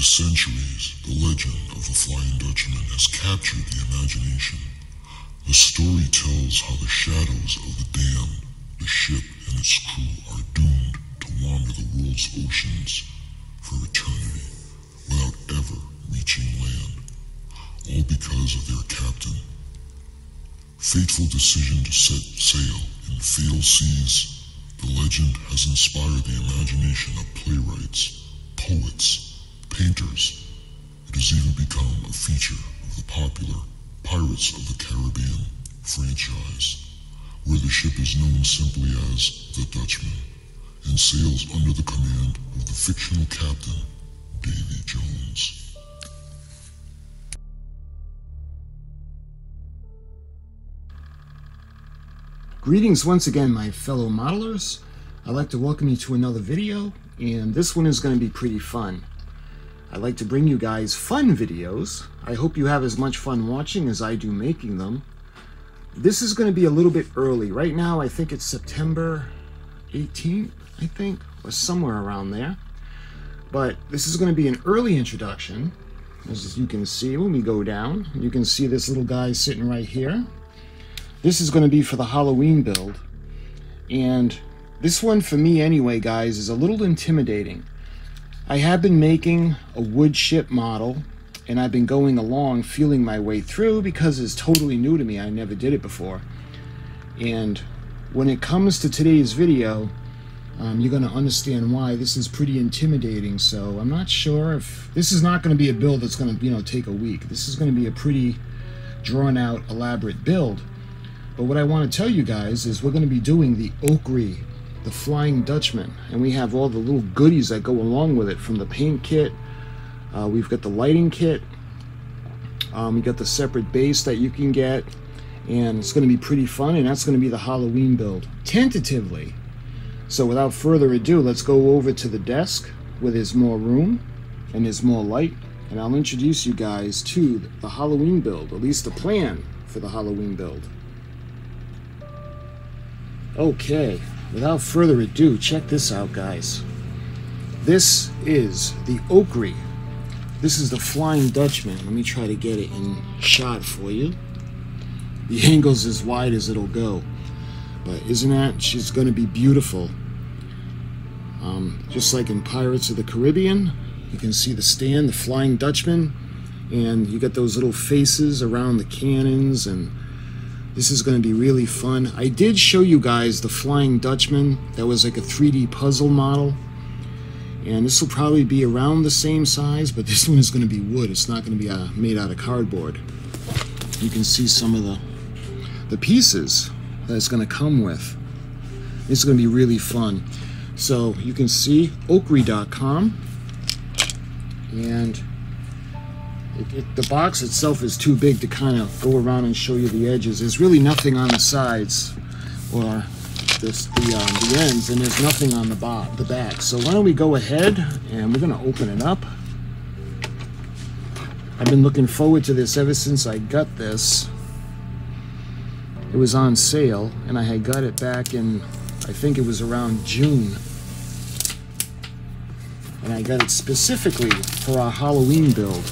centuries, the legend of the Flying Dutchman has captured the imagination. The story tells how the shadows of the damned, the ship and its crew, are doomed to wander the world's oceans for eternity without ever reaching land, all because of their captain. Fateful decision to set sail in fatal seas, the legend has inspired the imagination of playwrights, poets, painters. It has even become a feature of the popular Pirates of the Caribbean franchise, where the ship is known simply as the Dutchman and sails under the command of the fictional captain, Davy Jones. Greetings once again, my fellow modelers. I'd like to welcome you to another video, and this one is going to be pretty fun. I like to bring you guys fun videos. I hope you have as much fun watching as I do making them. This is going to be a little bit early. Right now, I think it's September 18th, I think, or somewhere around there. But this is going to be an early introduction. As you can see, when we go down, you can see this little guy sitting right here. This is going to be for the Halloween build, and this one for me anyway, guys, is a little intimidating. I have been making a wood ship model, and I've been going along feeling my way through because it's totally new to me. I never did it before. And when it comes to today's video, you're going to understand why this is pretty intimidating. So I'm not sure if this is not going to be a build that's going to, take a week. This is going to be a pretty drawn out, elaborate build. But what I want to tell you guys is we're going to be doing the OCCRE, the Flying Dutchman, and we have all the little goodies that go along with it, from the paint kit, we've got the lighting kit, we got the separate base that you can get, and it's going to be pretty fun, and that's going to be the Halloween build, tentatively. So without further ado, let's go over to the desk where there's more room and there's more light, and I'll introduce you guys to the Halloween build, at least the plan for the Halloween build. Okay, without further ado, check this out, guys. This is the OCCRE. This is the Flying Dutchman. Let me try to get it in shot for you. The angle's as wide as it'll go. But isn't that? She's going to be beautiful. Just like in Pirates of the Caribbean, you can see the stand, the Flying Dutchman, and you got those little faces around the cannons, and this is going to be really fun. I did show you guys the Flying Dutchman. That was like a 3D puzzle model. And this will probably be around the same size, but this one is going to be wood. It's not going to be made out of cardboard. You can see some of the pieces that it's going to come with. It's going to be really fun. So you can see OCCRE.com. And the box itself is too big to kind of go around and show you the edges. There's really nothing on the sides or the ends, and there's nothing on the back. So why don't we go ahead and we're going to open it up. I've been looking forward to this ever since I got this. It was on sale, and I had got it back in, I think it was around June. And I got it specifically for our Halloween build.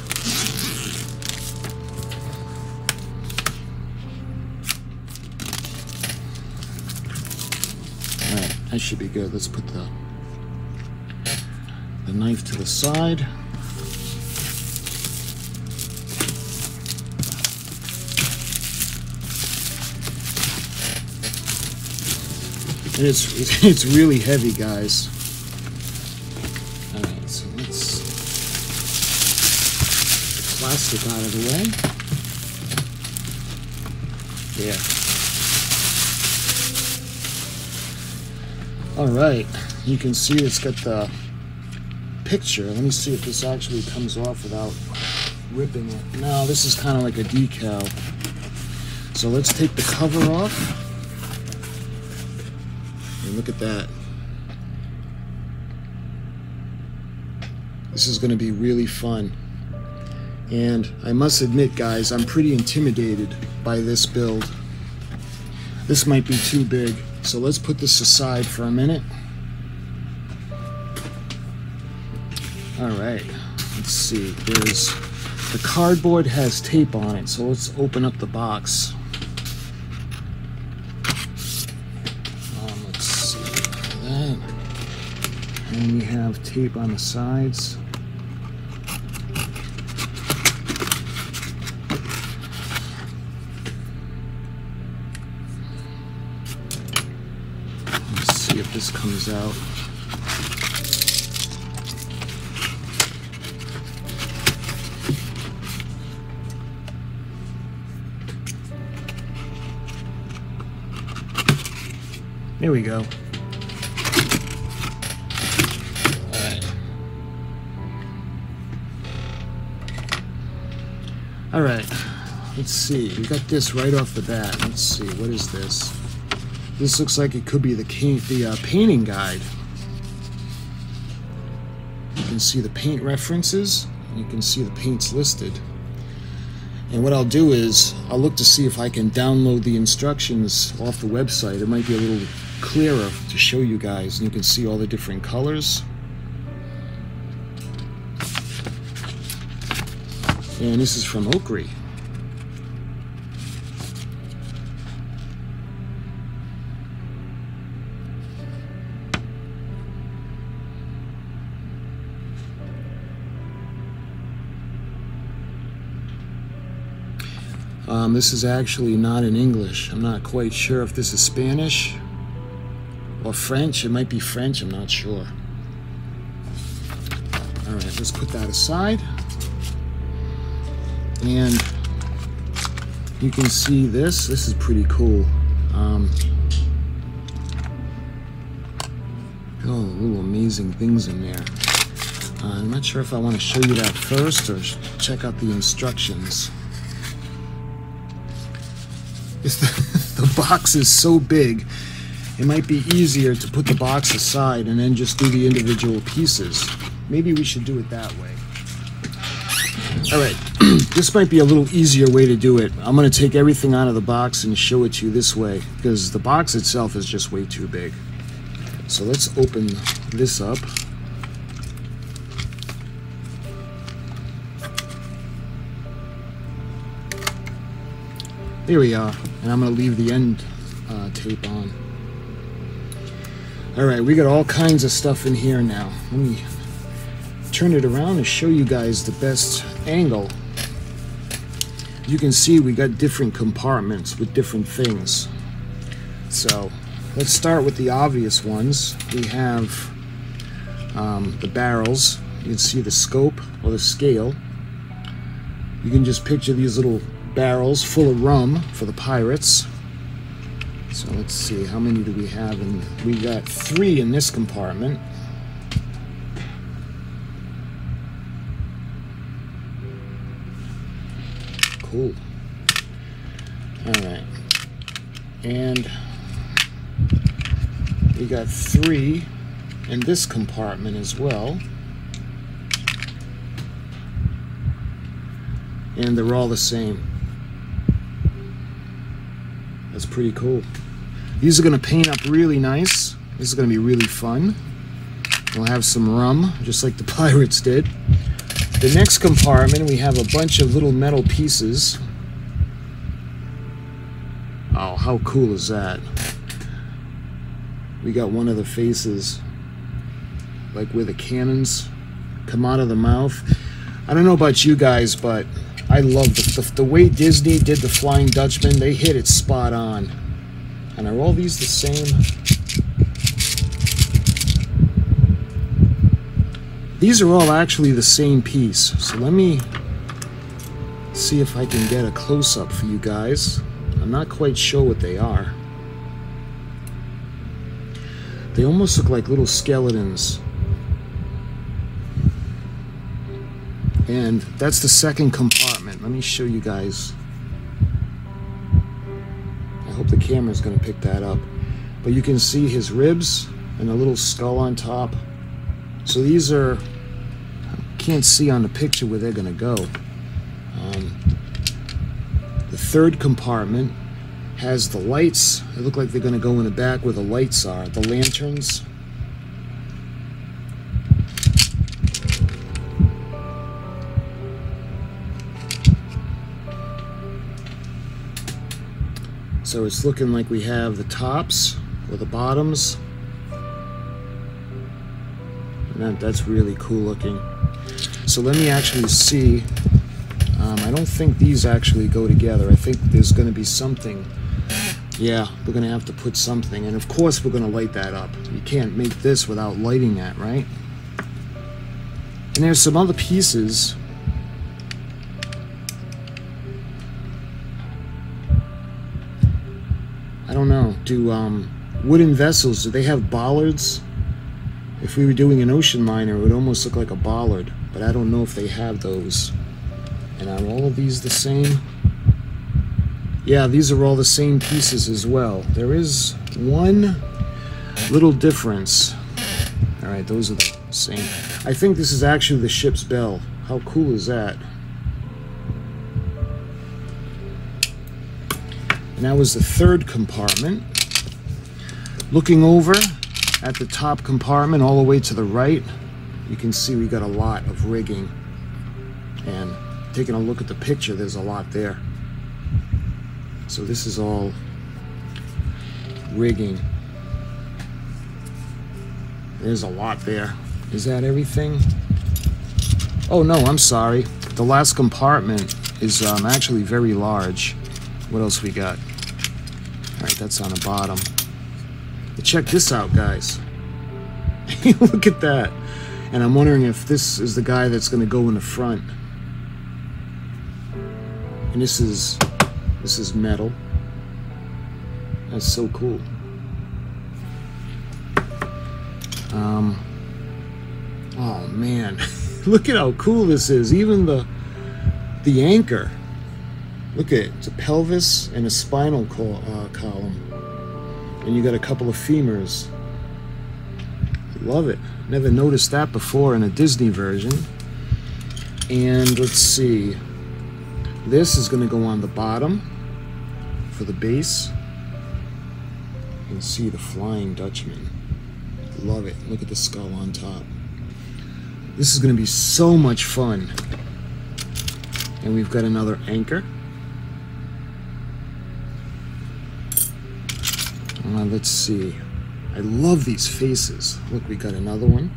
That should be good. Let's put the knife to the side. And it's really heavy, guys. All right, so let's get the plastic out of the way. Yeah. Alright, you can see it's got the picture. Let me see if this actually comes off without ripping it. No, this is kind of like a decal. So let's take the cover off. And look at that. This is going to be really fun. And I must admit, guys, I'm pretty intimidated by this build. This might be too big. So let's put this aside for a minute. All right. Let's see, the cardboard has tape on it, so let's open up the box. Let's see that. And we have tape on the sides. Let's see if this comes out. There we go. All right, let's see. We got this right off the bat. Let's see, what is this? This looks like it could be the painting guide. You can see the paint references. You can see the paints listed. And what I'll do is I'll look to see if I can download the instructions off the website. It might be a little clearer to show you guys, and you can see all the different colors. And this is from OCCRE. This is actually not in English. I'm not quite sure if this is Spanish or French. It might be French, I'm not sure. All right, let's put that aside. And you can see this. This is pretty cool. Oh, little amazing things in there. I'm not sure if I want to show you that first or check out the instructions. The box is so big, it might be easier to put the box aside and then just do the individual pieces. Maybe we should do it that way. All right, this might be a little easier way to do it. I'm going to take everything out of the box and show it to you this way, because the box itself is just way too big. So let's open this up. There we are, and I'm going to leave the end tape on. All right, we got all kinds of stuff in here now. Let me turn it around and show you guys the best angle. You can see we got different compartments with different things. So let's start with the obvious ones. We have the barrels. You can see the scope or the scale. You can just picture these little barrels full of rum for the pirates. So let's see, how many do we have? And we got 3 in this compartment. Cool. All right, and we got 3 in this compartment as well. And they're all the same. That's pretty cool. These are going to paint up really nice. This is going to be really fun. We'll have some rum, just like the pirates did. The next compartment, we have a bunch of little metal pieces. Oh, how cool is that? We got one of the faces, like where the cannons come out of the mouth. I don't know about you guys, but I love the way Disney did the Flying Dutchman. They hit it spot on. And are all these the same? These are all actually the same piece. So let me see if I can get a close-up for you guys. I'm not quite sure what they are. They almost look like little skeletons. And that's the second compartment. Let me show you guys. I hope the camera's going to pick that up. But you can see his ribs and a little skull on top. So these are, can't see on the picture where they're going to go. The third compartment has the lights. They look like they're going to go in the back where the lights are, the lanterns. So it's looking like we have the tops or the bottoms. And that's really cool looking. So let me actually see. I don't think these actually go together. I think there's going to be something. Yeah, we're going to have to put something. And of course we're going to light that up. You can't make this without lighting that, right? And there's some other pieces. I don't know. Do wooden vessels, do they have bollards? If we were doing an ocean liner, it would almost look like a bollard. But I don't know if they have those. And are all of these the same? Yeah, these are all the same pieces as well. There is one little difference. Alright, those are the same. I think this is actually the ship's bell. How cool is that? And that was the third compartment. Looking over at the top compartment all the way to the right, you can see we got a lot of rigging. And taking a look at the picture, there's a lot there. So this is all rigging. There's a lot there. Is that everything? Oh no, I'm sorry. The last compartment is actually very large. What else we got? Alright, that's on the bottom. But check this out, guys. Look at that. And I'm wondering if this is the guy that's going to go in the front. And this is metal. That's so cool. Oh man, look at how cool this is. Even the anchor. Look at it. It's a pelvis and a spinal column. And you got a couple of femurs. Love it. Never noticed that before in a Disney version. And let's see. This is going to go on the bottom for the base. You can see the Flying Dutchman. Love it. Look at the skull on top. This is going to be so much fun. And we've got another anchor. Let's see. I love these faces. Look, we got another one.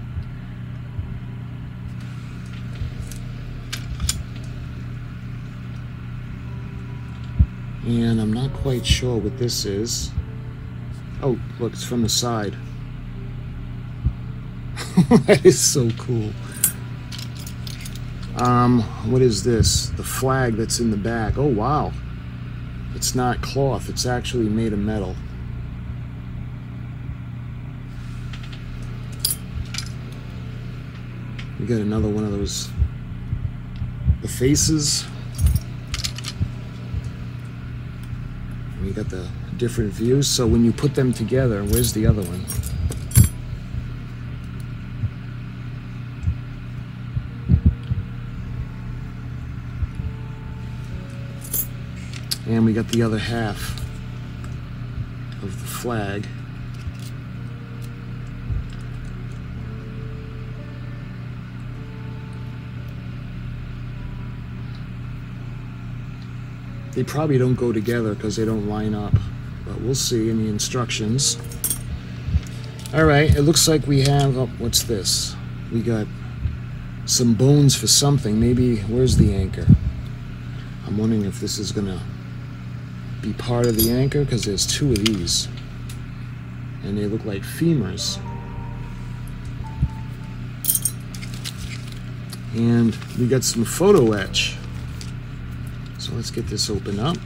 And I'm not quite sure what this is. Oh, look, it's from the side. That is so cool. What is this? The flag that's in the back. Oh, wow. It's not cloth. It's actually made of metal. We got another one of those. The faces. We got the different views. So when you put them together, where's the other one? And we got the other half of the flag. They probably don't go together because they don't line up, but we'll see in the instructions. Alright, it looks like we have, oh, what's this? We got some bones for something. Maybe, where's the anchor? I'm wondering if this is gonna be part of the anchor, because there's two of these. And they look like femurs. And we got some photo etch. So let's get this open up.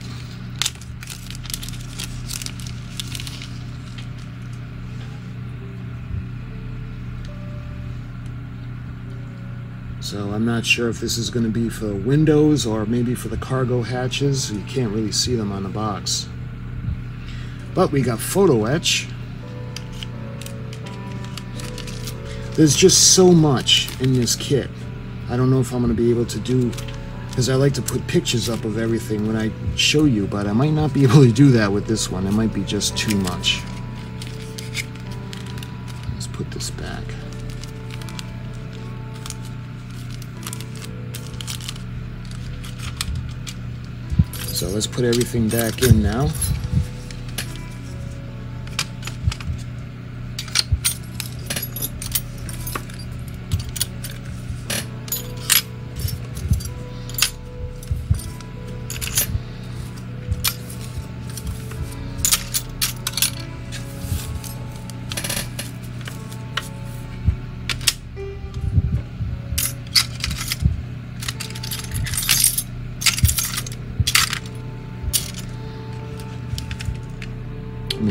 So I'm not sure if this is going to be for windows or maybe for the cargo hatches. You can't really see them on the box. But we got photo etch. There's just so much in this kit. I don't know if I'm going to be able to do, because I like to put pictures up of everything when I show you, but I might not be able to do that with this one. It might be just too much. Let's put this back. So let's put everything back in now.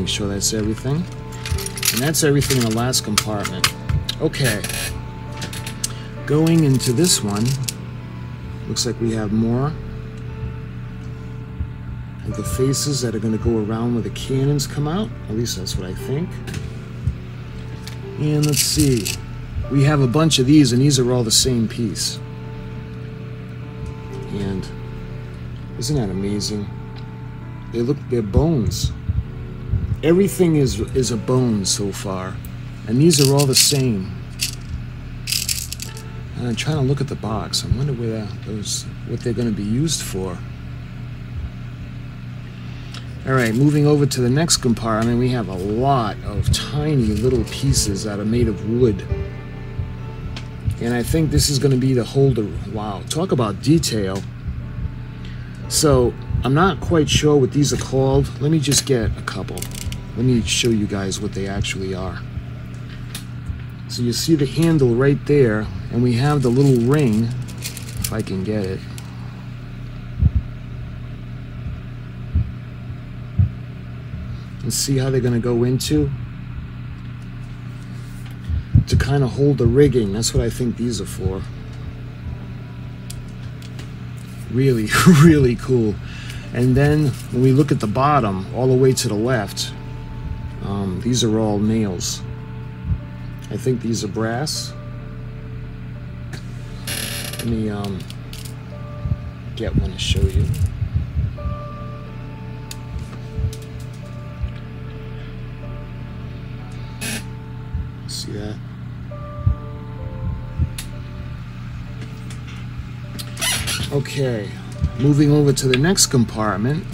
make sure that's everything. And that's everything in the last compartment. Okay. Going into this one, looks like we have more of the faces that are going to go around where the cannons come out. At least that's what I think. And let's see. We have a bunch of these, and these are all the same piece. And isn't that amazing? They're bones. Everything is a bone so far. And these are all the same. And I'm trying to look at the box. I wonder what they're going to be used for. Alright, moving over to the next compartment, we have a lot of tiny little pieces that are made of wood. And I think this is going to be the holder. Wow, talk about detail. So, I'm not quite sure what these are called. Let me just get a couple. Let me show you guys what they actually are. So you see the handle right there, and we have the little ring, if I can get it. And see how they're going to go into? To kind of hold the rigging. That's what I think these are for. Really, really cool. And then when we look at the bottom, all the way to the left, these are all nails. I think these are brass. Let me get one to show you. See that? Okay, moving over to the next compartment,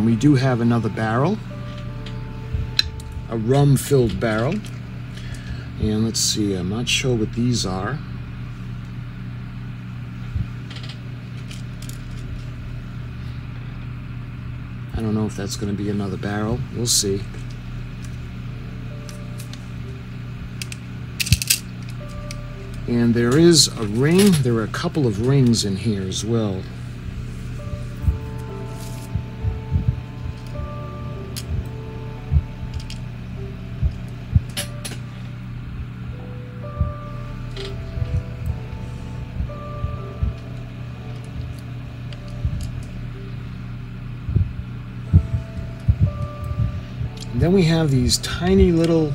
we do have another barrel, a rum-filled barrel, and let's see, I'm not sure what these are. I don't know if that's going to be another barrel, we'll see. And there is a ring. There are a couple of rings in here as well. And then we have these tiny little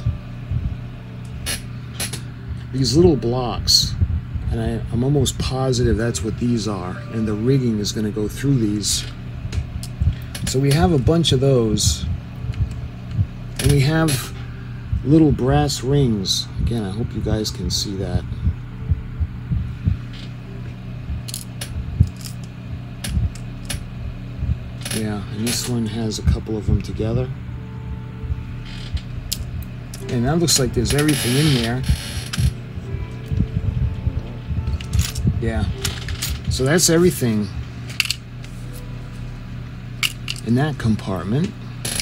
blocks, and I'm almost positive that's what these are, and the rigging is going to go through these. So we have a bunch of those, and we have little brass rings. Again, I hope you guys can see that. Yeah, and this one has a couple of them together, and that looks like there's everything in there. Yeah, so that's everything in that compartment.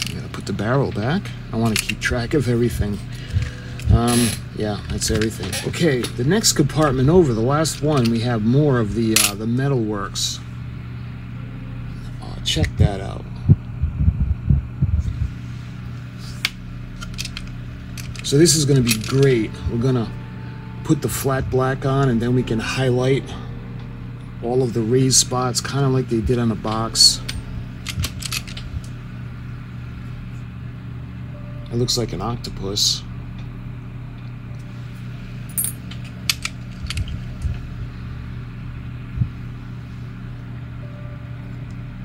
I'm gonna put the barrel back. I want to keep track of everything. Yeah, that's everything. Okay, the next compartment over, the last one, we have more of the metal works. Oh, check that out. So this is going to be great. We're gonna put the flat black on, and then we can highlight all of the raised spots, kind of like they did on the box. It looks like an octopus.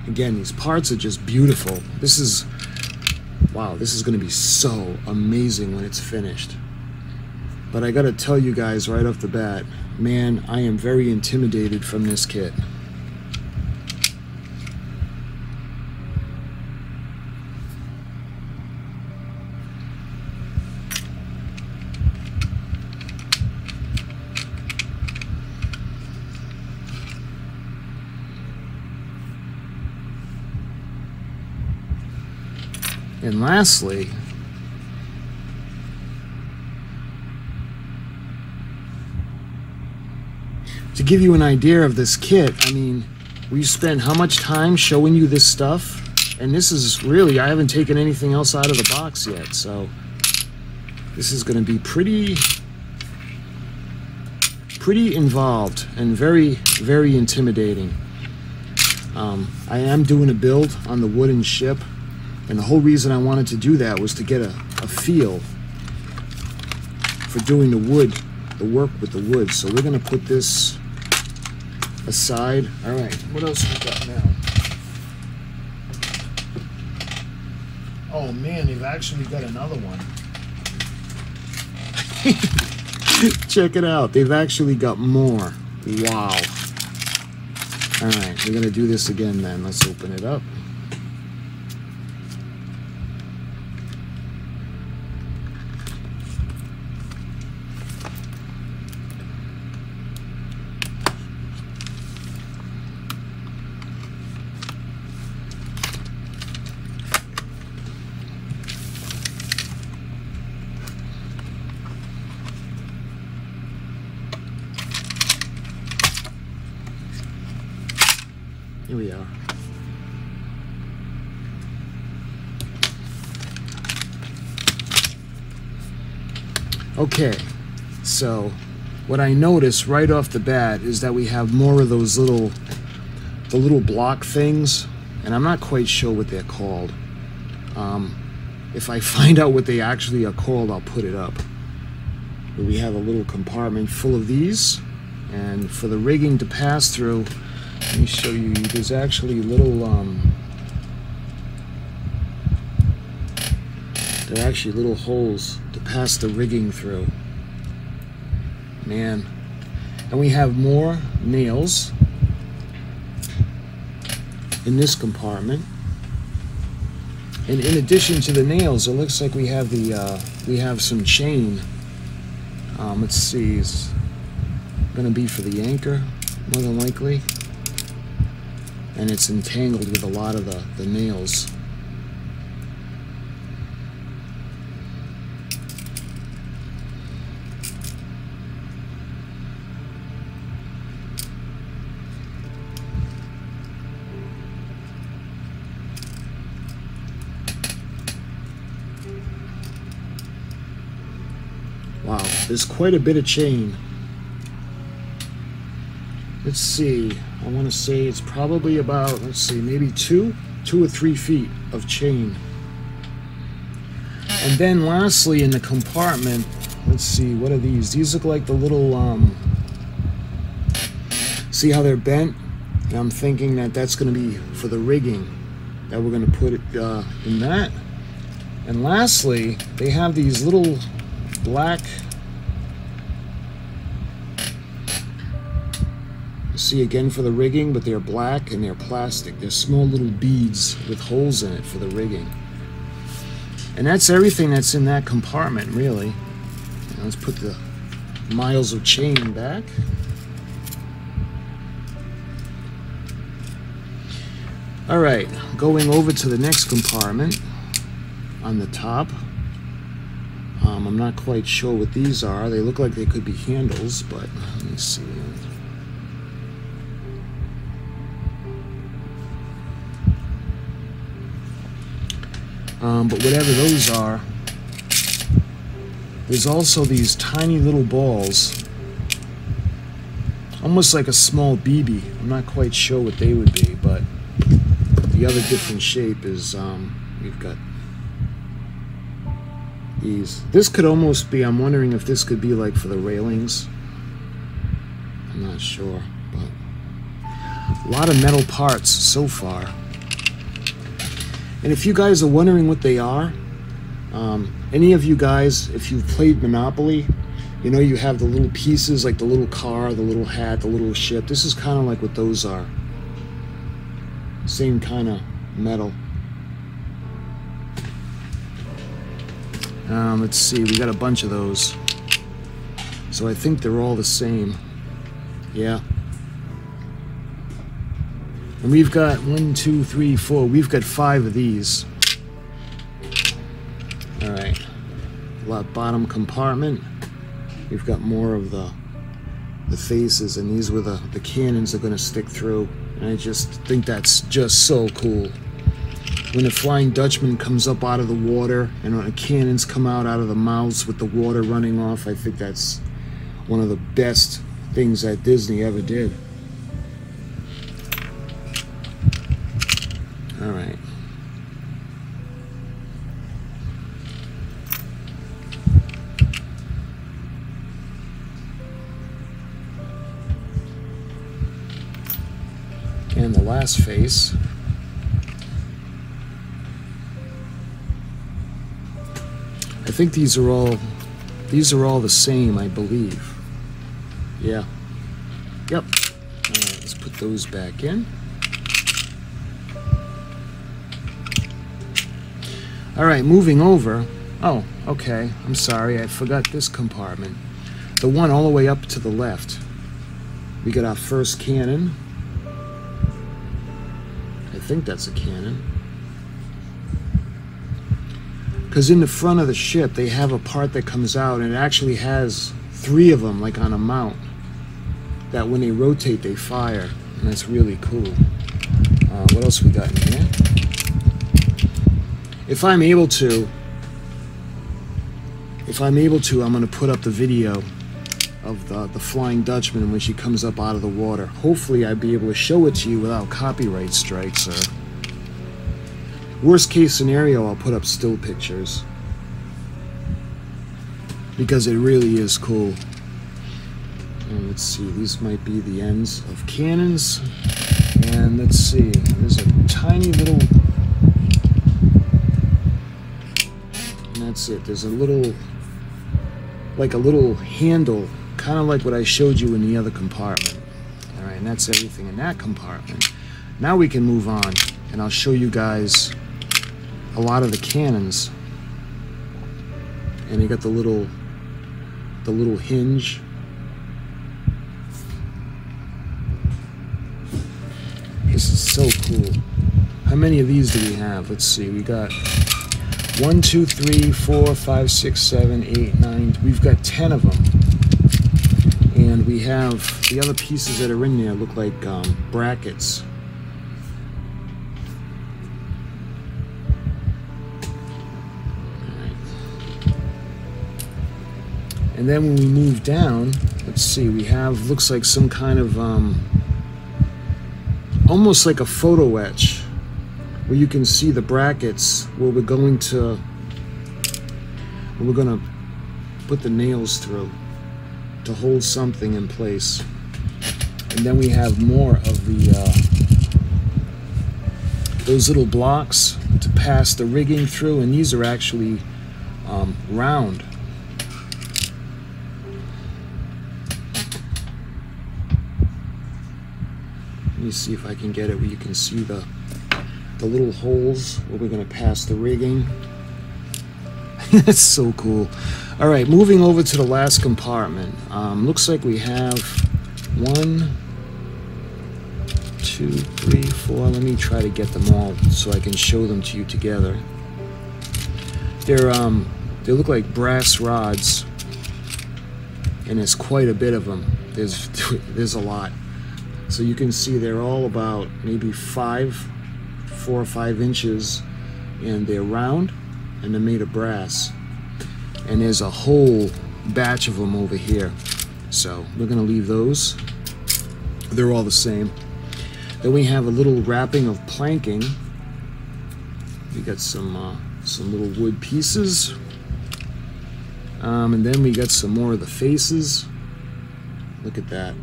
Again, these parts are just beautiful. This is, wow, this is going to be so amazing when it's finished. But I gotta tell you guys right off the bat, man, I am very intimidated from this kit. And lastly, to give you an idea of this kit, I mean, we spent how much time showing you this stuff? And this is really, I haven't taken anything else out of the box yet, so this is going to be pretty involved and very, very intimidating. I am doing a build on the wooden ship, and the whole reason I wanted to do that was to get a feel for doing the work with the wood. So we're going to put this aside. All right, what else we got now? Oh man, they've actually got another one. Check it out, they've actually got more. Wow. All right, we're gonna do this again then. Let's open it up. Here we are. Okay, so what I noticed right off the bat is that we have more of those the little block things, and I'm not quite sure what they're called. If I find out what they actually are called, I'll put it up. But we have a little compartment full of these, and for the rigging to pass through, let me show you, there's actually little, there are actually little holes to pass the rigging through. Man. And we have more nails in this compartment. And in addition to the nails, it looks like we have we have some chain. Let's see, it's gonna be for the anchor, more than likely. And it's entangled with a lot of the nails. Wow, there's quite a bit of chain. Let's see, I want to say it's probably about, let's see, maybe 2 or 3 feet of chain. And then lastly in the compartment, let's see, what are these? These look like the little, see how they're bent? And I'm thinking that that's going to be for the rigging, that we're going to put it in that. And lastly, they have these little black, see again for the rigging, but they're black and they're plastic. They're small little beads with holes in it for the rigging. And that's everything that's in that compartment, really. Now let's put the miles of chain back. All right, going over to the next compartment on the top. I'm not quite sure what these are. They look like they could be handles, but let me see. But whatever those are, there's also these tiny little balls, almost like a small BB. I'm not quite sure what they would be, but the other different shape is, we've got these. This could almost be, I'm wondering if this could be like for the railings. I'm not sure, but a lot of metal parts so far. And if you guys are wondering what they are, any of you guys, if you've played Monopoly, you know you have the little pieces, like the little car, the little hat, the little ship. This is kind of like what those are. Same kind of metal. Let's see, we got a bunch of those. So I think they're all the same. Yeah. And we've got 1, 2, 3, 4. We've got 5 of these. All right. Bottom compartment. We've got more of the faces, and these were the cannons are going to stick through. And I just think that's just so cool. when the Flying Dutchman comes up out of the water and when the cannons come out of the mouths with the water running off. I think that's one of the best things that Disney ever did. All right. And the last face. I think these are all the same, I believe. Yeah. Yep. All right, let's put those back in. All right, moving over. Oh, okay. I'm sorry, I forgot this compartment. The one all the way up to the left. We got our first cannon. I think that's a cannon. Because in the front of the ship, they have a part that comes out, and it actually has 3 of them, like on a mount, that when they rotate, they fire, and that's really cool. What else we got in here? If I'm able to, I'm going to put up the video of the Flying Dutchman when she comes up out of the water. Hopefully, I'd be able to show it to you without copyright strikes, or worst case scenario, I'll put up still pictures, because it really is cool. And let's see, these might be the ends of cannons. And let's see, there's a tiny little, and that's it. There's a little, like a little handle, kind of like what I showed you in the other compartment. All right, and that's everything in that compartment. Now we can move on, and I'll show you guys a lot of the cannons. And you got the little hinge. This is so cool. How many of these do we have? Let's see. We got 1, 2, 3, 4, 5, 6, 7, 8, 9. We've got 10 of them. And we have the other pieces that are in there look like brackets. And then when we move down, let's see, we have, looks like some kind of, almost like a photo etch, where you can see the brackets where we're going to put the nails through to hold something in place. And then we have more of those little blocks to pass the rigging through, and these are actually round. Let me see if I can get it where you can see the little holes where we're going to pass the rigging. That's so cool. All right, moving over to the last compartment. Looks like we have 1, 2, 3, 4. Let me try to get them all so I can show them to you together. They look like brass rods, and there's quite a bit of them. There's a lot. So you can see they're all about maybe 4 or 5 inches, and they're round, and they're made of brass. And there's a whole batch of them over here. So we're gonna leave those. They're all the same. Then we have a little wrapping of planking. We got some little wood pieces. And then we got some more of the faces. Look at that.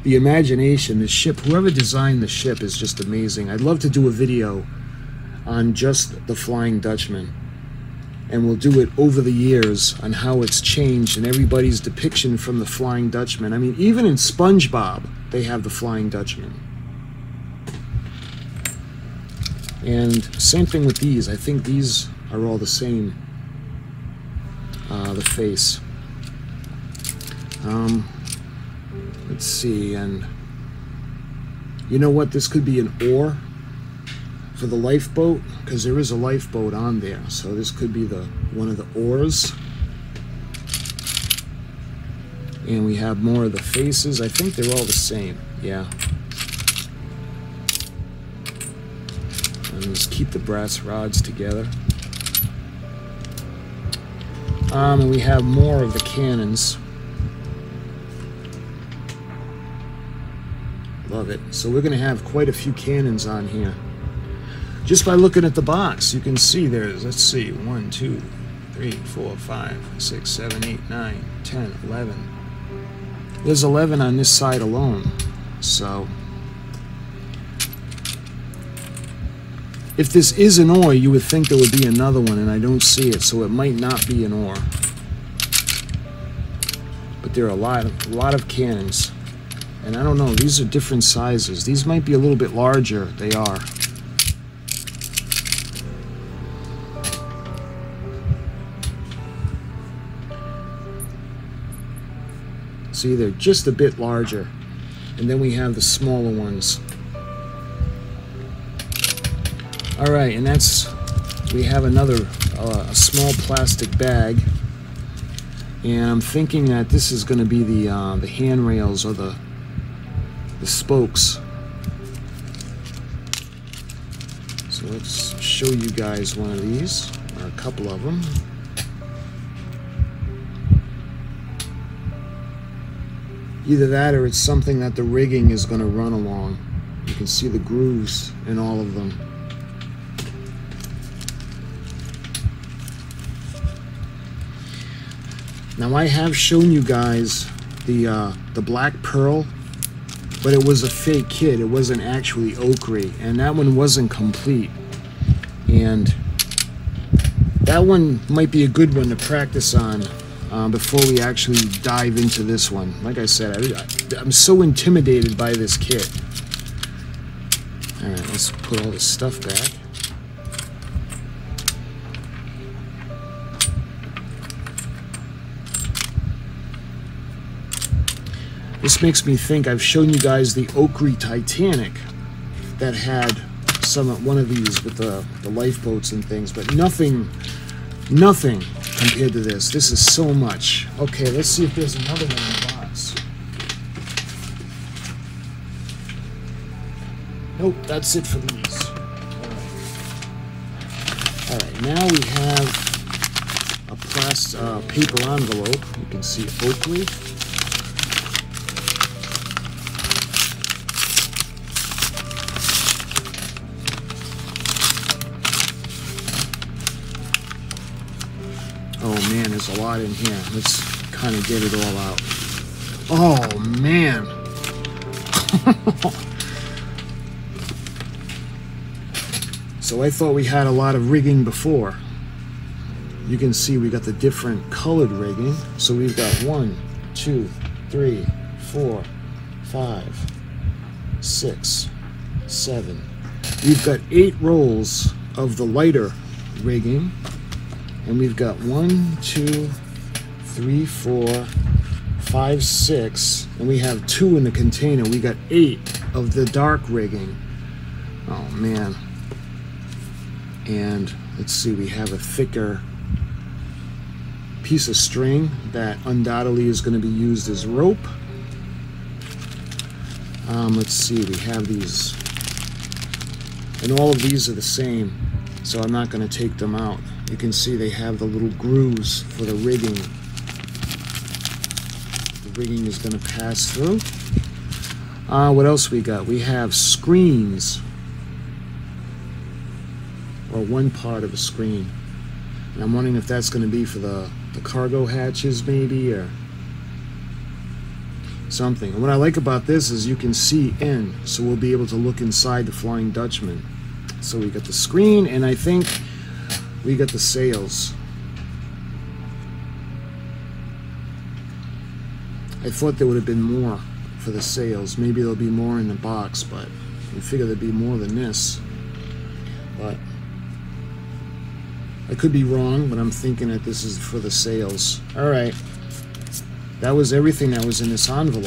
The imagination, the ship, whoever designed the ship is just amazing. I'd love to do a video on just the Flying Dutchman, and we'll do it over the years on how it's changed and everybody's depiction from the Flying Dutchman. I mean, even in SpongeBob, they have the Flying Dutchman. And same thing with these. I think these are all the same, the face. Let's see, and you know what? This could be an oar for the lifeboat, because there is a lifeboat on there. So this could be one of the oars. And we have more of the faces. I think they're all the same. Yeah. And just keep the brass rods together. And we have more of the cannons. Love it. So we're going to have quite a few cannons on here. Just by looking at the box, you can see there's, let's see, 1, 2, 3, 4, 5, 6, 7, 8, 9, 10, 11. There's 11 on this side alone. So if this is an ore, you would think there would be another one, and I don't see it, so it might not be an ore. But there are a lot of cannons. And I don't know, these are different sizes. These might be a little bit larger. They are. See, they're just a bit larger. And then we have the smaller ones. All right, and we have another, a small plastic bag. And I'm thinking that this is going to be the handrails or the spokes. So let's show you guys one of these, or a couple of them. Either that or it's something that the rigging is going to run along. You can see the grooves in all of them. Now I have shown you guys the black pearl, but it was a fake kit. It wasn't actually OCCRE, and that one wasn't complete. And that one might be a good one to practice on before we actually dive into this one. Like I said, I'm so intimidated by this kit. All right, let's put all this stuff back. This makes me think I've shown you guys the OCCRE Titanic that had one of these with the lifeboats and things, but nothing compared to this. This is so much. Okay, let's see if there's another one in the box. Nope, that's it for these. All right, now we have a paper envelope. You can see OCCRE. Oh man, there's a lot in here. Let's kind of get it all out. Oh man. So I thought we had a lot of rigging before. You can see we got the different colored rigging. So we've got 1, 2, 3, 4, 5, 6, 7. We've got 8 rolls of the lighter rigging. And we've got 1, 2, 3, 4, 5, 6, and we have 2 in the container. We got 8 of the dark rigging. Oh man. And let's see, we have a thicker piece of string that undoubtedly is going to be used as rope. Let's see, we have these, and all of these are the same, so I'm not going to take them out. You can see they have the little grooves for the rigging. The rigging is going to pass through. What else we got? We have screens, or one part of a screen. And I'm wondering if that's going to be for the cargo hatches maybe, or something. And what I like about this is you can see in, so we'll be able to look inside the Flying Dutchman. So we got the screen, and I think we got the sails. I thought there would have been more for the sails. Maybe there'll be more in the box, but I figure there'd be more than this. But I could be wrong, but I'm thinking that this is for the sails. All right. That was everything that was in this envelope.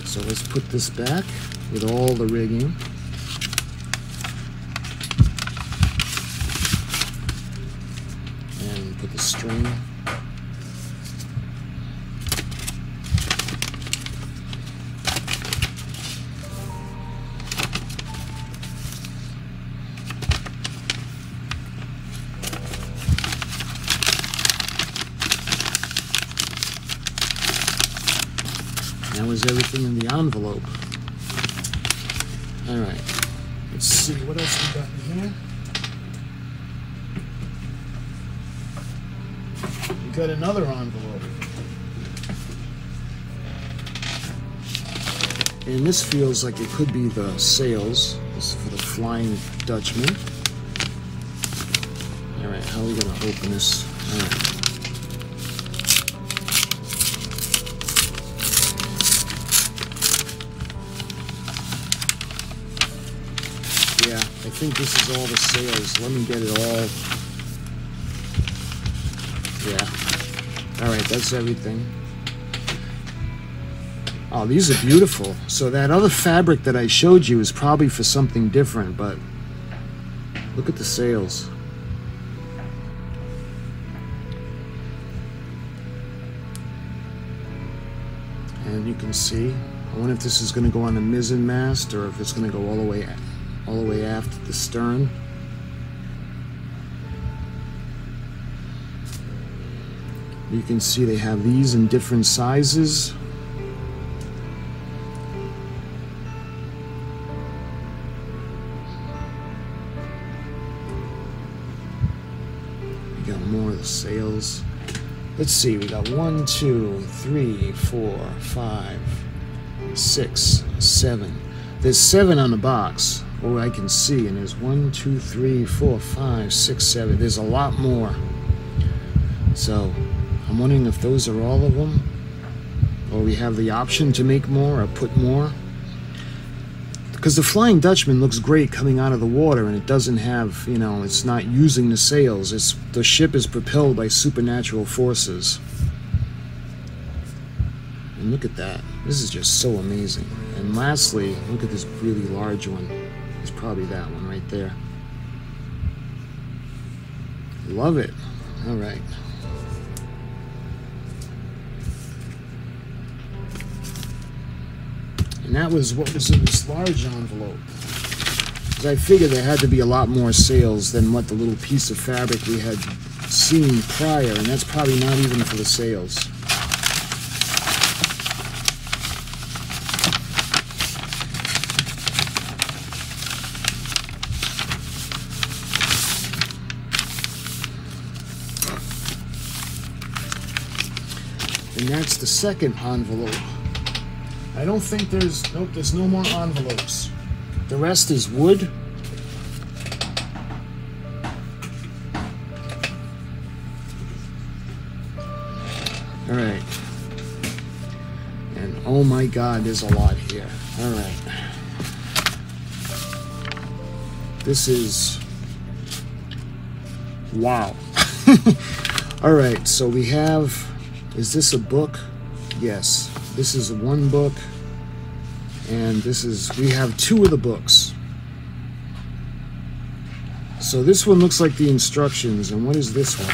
So let's put this back with all the rigging. And put the string. nothing in the envelope. Alright, let's see what else we got in here. We got another envelope. And this feels like it could be the sales. This is for the Flying Dutchman. Alright, how are we going to open this? Alright. Yeah, I think this is all the sales. Let me get it all. Yeah. Alright, that's everything. Oh, these are beautiful. So that other fabric that I showed you is probably for something different, but look at the sales. And you can see, I wonder if this is going to go on the mizzen mast or if it's going to go all the way aft at the stern. You can see they have these in different sizes. We got more of the sails. Let's see, we got 1, 2, 3, 4, 5, 6, 7. There's 7 on the box, or I can see, and there's 1, 2, 3, 4, 5, 6, 7. There's a lot more. So I'm wondering if those are all of them, or we have the option to make more or put more. Because the Flying Dutchman looks great coming out of the water, and it doesn't have, you know, it's not using the sails. The ship is propelled by supernatural forces. And look at that. This is just so amazing. And lastly, look at this really large one. It's probably that one right there. Love it. All right. And that was what was in this large envelope. Because I figured there had to be a lot more sails than what the little piece of fabric we had seen prior, and that's probably not even for the sails. And that's the second envelope. I don't think there's no more envelopes. The rest is wood. All right. And oh my God, there's a lot here. All right. This is, wow. All right, so we have, is this a book? Yes. This is one book, and we have 2 of the books. So this one looks like the instructions, and what is this one?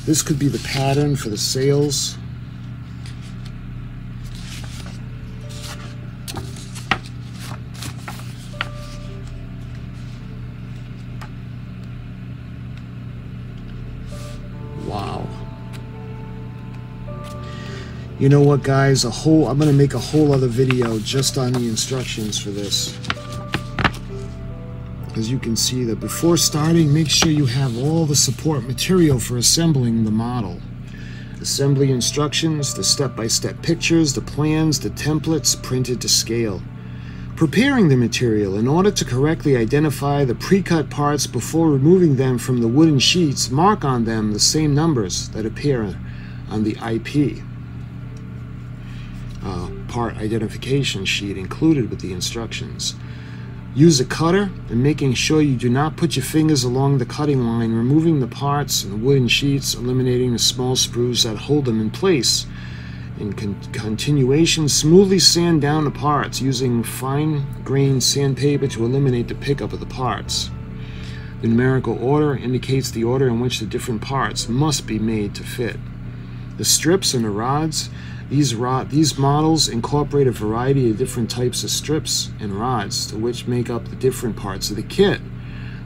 This could be the pattern for the sails. Wow. You know what, guys? I'm going to make a whole other video just on the instructions for this. As you can see, that before starting, make sure you have all the support material for assembling the model. Assembly instructions, the step-by-step pictures, the plans, the templates printed to scale. Preparing the material in order to correctly identify the pre-cut parts before removing them from the wooden sheets, mark on them the same numbers that appear on the IP. Part identification sheet included with the instructions. Use a cutter and making sure you do not put your fingers along the cutting line, removing the parts and the wooden sheets, eliminating the small screws that hold them in place. In continuation, smoothly sand down the parts using fine-grained sandpaper to eliminate the pickup of the parts. The numerical order indicates the order in which the different parts must be made to fit. The strips and the rods. These models incorporate a variety of different types of strips and rods to which make up the different parts of the kit.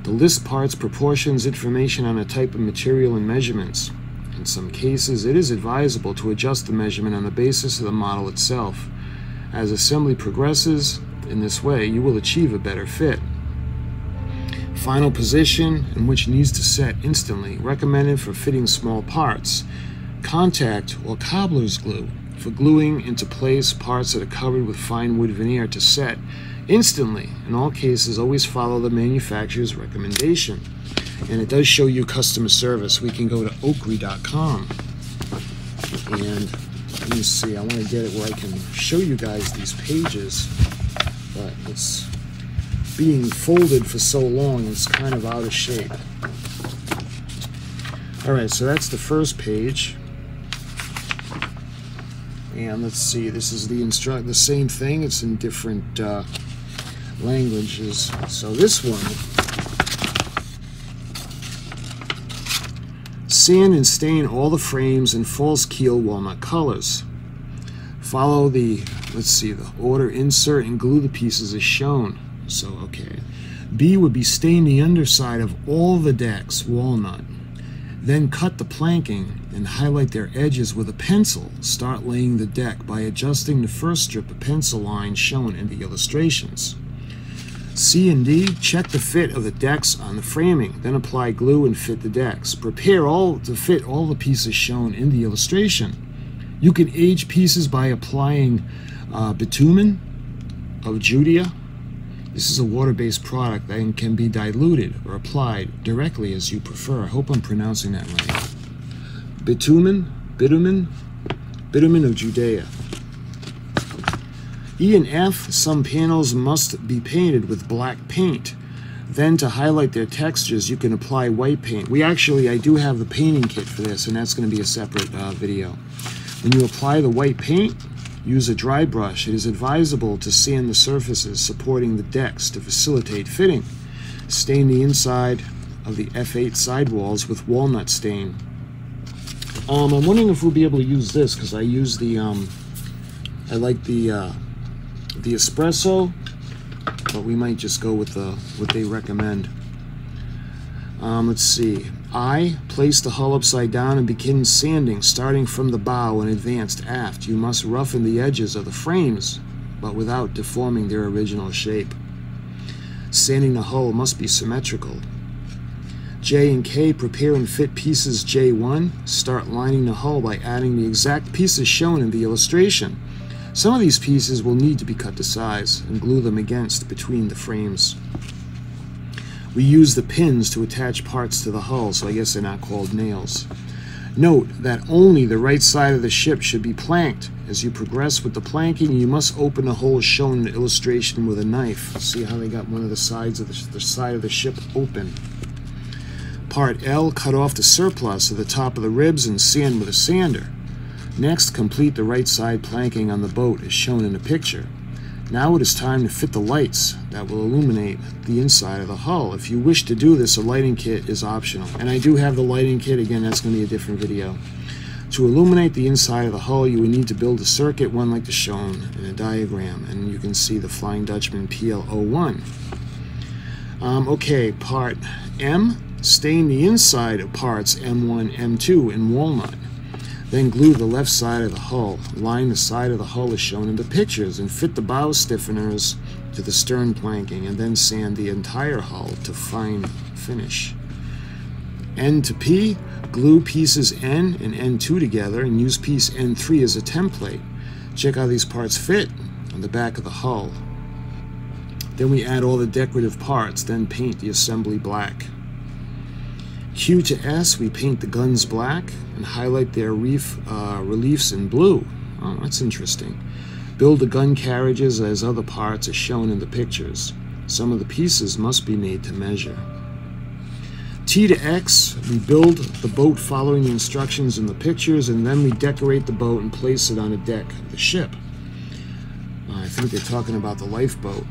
The list parts proportions information on a type of material and measurements. In some cases, it is advisable to adjust the measurement on the basis of the model itself. As assembly progresses in this way, you will achieve a better fit. Final position, in which needs to set instantly, recommended for fitting small parts. Contact or cobbler's glue for gluing into place parts that are covered with fine wood veneer to set instantly. In all cases, always follow the manufacturer's recommendation. And it does show you customer service. We can go to OCCRE.com. And let me see, I want to get it where I can show you guys these pages, but it's being folded for so long, it's kind of out of shape. Alright, so that's the first page. And let's see, this is the same thing, it's in different languages. So this one, sand and stain all the frames in false keel walnut colors. Follow the, let's see, the order, insert and glue the pieces as shown. So, okay. B would be stain the underside of all the decks walnut. Then cut the planking and highlight their edges with a pencil. Start laying the deck by adjusting the first strip of pencil line shown in the illustrations. C and D, check the fit of the decks on the framing. Then apply glue and fit the decks. Prepare to fit all the pieces shown in the illustration. You can age pieces by applying bitumen of Judea. This is a water-based product that can be diluted or applied directly as you prefer. I hope I'm pronouncing that right. Bitumen of Judea. E and F, some panels must be painted with black paint. Then to highlight their textures, you can apply white paint. I do have the painting kit for this, and that's going to be a separate video. When you apply the white paint, use a dry brush. It is advisable to sand the surfaces supporting the decks to facilitate fitting. Stain the inside of the F8 sidewalls with walnut stain. I'm wondering if we'll be able to use this, because I use the, I like the espresso, but we might just go with what they recommend. Let's see. I, place the hull upside down and begin sanding, starting from the bow and advanced aft. You must roughen the edges of the frames, but without deforming their original shape. Sanding the hull must be symmetrical. J and K, prepare and fit pieces J1. Start lining the hull by adding the exact pieces shown in the illustration. Some of these pieces will need to be cut to size and glue them between the frames. We use the pins to attach parts to the hull, so I guess they're not called nails. Note that only the right side of the ship should be planked. As you progress with the planking, you must open the holes shown in the illustration with a knife. See how they got one of the sides of the side of the ship open. Part L, cut off the surplus of the top of the ribs and sand with a sander. Next, complete the right side planking on the boat as shown in the picture. Now it is time to fit the lights that will illuminate the inside of the hull. If you wish to do this, a lighting kit is optional. And I do have the lighting kit. Again, that's going to be a different video. To illuminate the inside of the hull, you would need to build a circuit, one like the shown in a diagram. And you can see the Flying Dutchman PL01. Okay, part M, stain the inside of parts M1, M2 in walnut. Then glue the left side of the hull. Line the side of the hull as shown in the pictures and fit the bow stiffeners to the stern planking, and then sand the entire hull to fine finish. N to P, glue pieces N and N2 together and use piece N3 as a template. Check how these parts fit on the back of the hull. Then we add all the decorative parts, then paint the assembly black. Q to S, we paint the guns black and highlight their reliefs in blue. Oh, that's interesting. Build the gun carriages as other parts are shown in the pictures. Some of the pieces must be made to measure. T to X, we build the boat following the instructions in the pictures, and then we decorate the boat and place it on the deck of the ship. I think they're talking about the lifeboat.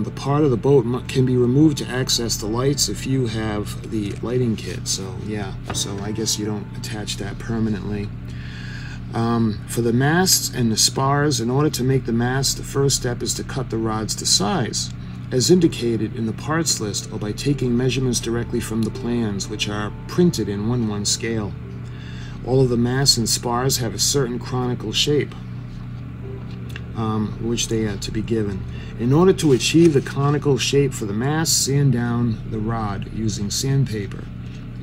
The part of the boat can be removed to access the lights if you have the lighting kit. So yeah, so I guess you don't attach that permanently. For the masts and the spars, in order to make the mast, the first step is to cut the rods to size. as indicated in the parts list or by taking measurements directly from the plans, which are printed in 1/1 scale. All of the masts and spars have a certain conical shape, which they are to be given. In order to achieve the conical shape for the mast, sand down the rod using sandpaper,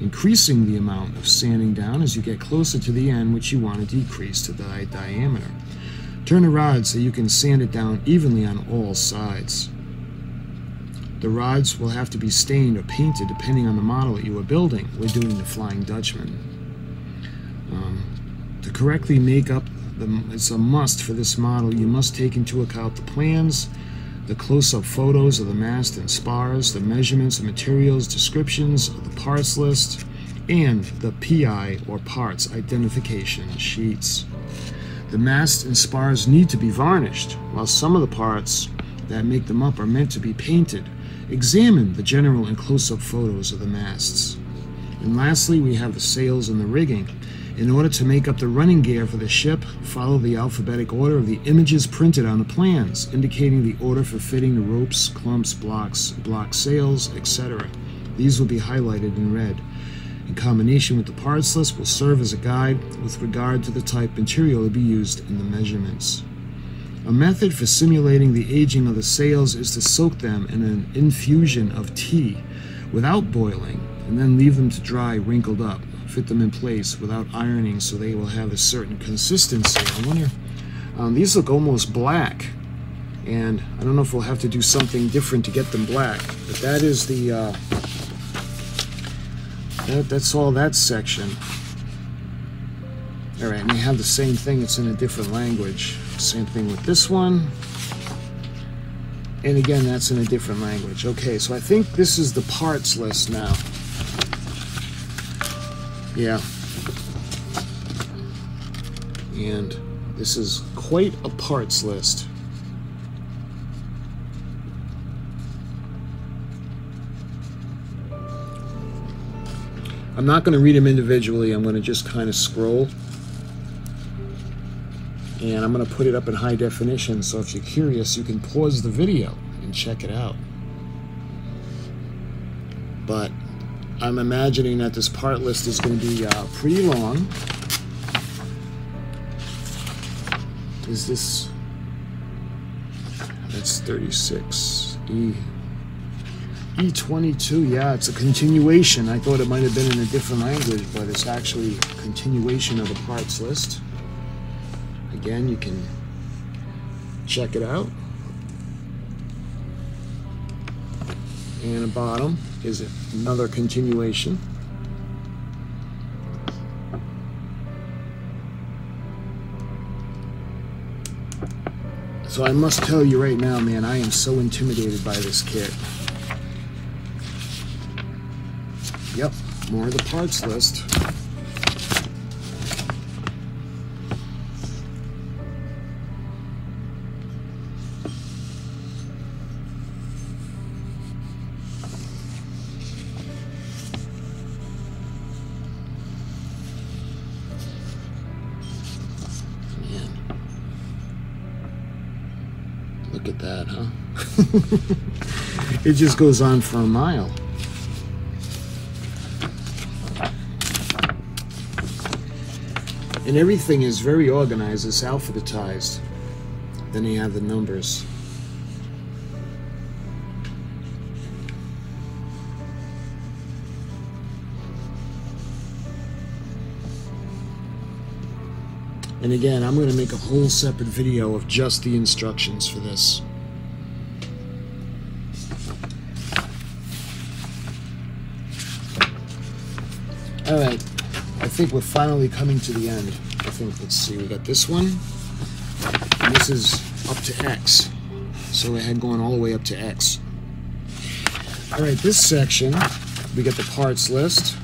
increasing the amount of sanding down as you get closer to the end, which you want to decrease to the diameter. Turn the rod so you can sand it down evenly on all sides. The rods will have to be stained or painted depending on the model that you are building. We're doing the Flying Dutchman. To correctly make up it's a must for this model. You must take into account the plans, the close-up photos of the mast and spars, the measurements and materials, descriptions of the parts list, and the PI or parts identification sheets. The mast and spars need to be varnished, while some of the parts that make them up are meant to be painted. Examine the general and close-up photos of the masts. And lastly, we have the sails and the rigging. In order to make up the running gear for the ship, follow the alphabetic order of the images printed on the plans, indicating the order for fitting the ropes, clumps, blocks, block sails, etc. These will be highlighted in red. In combination with the parts list, will serve as a guide with regard to the type material to be used in the measurements. A method for simulating the aging of the sails is to soak them in an infusion of tea without boiling, and then leave them to dry wrinkled up. Fit them in place without ironing so they will have a certain consistency. I wonder, these look almost black, and I don't know if we'll have to do something different to get them black, but that is the that's all that section. Alright, and they have the same thing, it's in a different language. Same thing with this one, and again that's in a different language. Okay, so I think this is the parts list now. Yeah, and this is quite a parts list. I'm not going to read them individually, I'm going to just kind of scroll, and I'm going to put it up in high definition, so if you're curious you can pause the video and check it out. But I'm imagining that this part list is going to be pretty long. Is this... That's 36. E22, yeah, it's a continuation. I thought it might have been in a different language, but it's actually a continuation of the parts list. Again, you can check it out. And the bottom is another continuation. So I must tell you right now, man, I am so intimidated by this kit. Yep, more of the parts list. Look at that, huh? It just goes on for a mile. And everything is very organized. It's alphabetized. Then you have the numbers. And again, I'm going to make a whole separate video of just the instructions for this. Alright, I think we're finally coming to the end. I think, let's see, we got this one, and this is up to X. So we had going all the way up to X. Alright, this section, we get the parts list,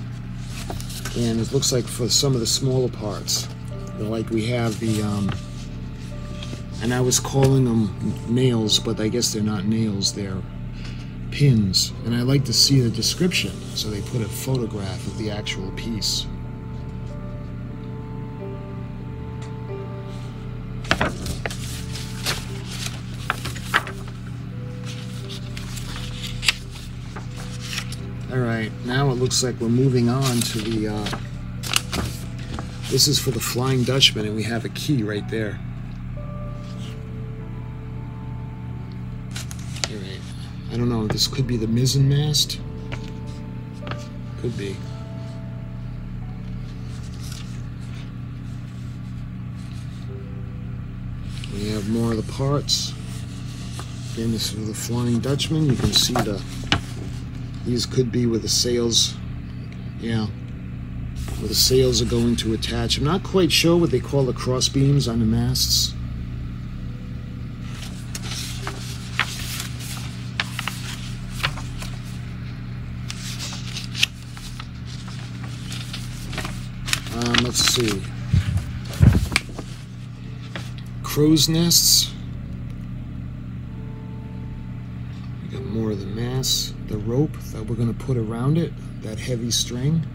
and it looks like for some of the smaller parts. Like we have the, and I was calling them nails, but I guess they're not nails, they're pins. And I like to see the description, so they put a photograph of the actual piece. Alright, now it looks like we're moving on to the, this is for the Flying Dutchman, and we have a key right there. Alright, I don't know, this could be the mizzen mast. Could be. We have more of the parts. Again, this is for the Flying Dutchman. You can see these could be where the sails, yeah, where the sails are going to attach. I'm not quite sure what they call the cross beams on the masts. Let's see. Crow's nests. We got more of the mass, the rope that we're going to put around it, that heavy string.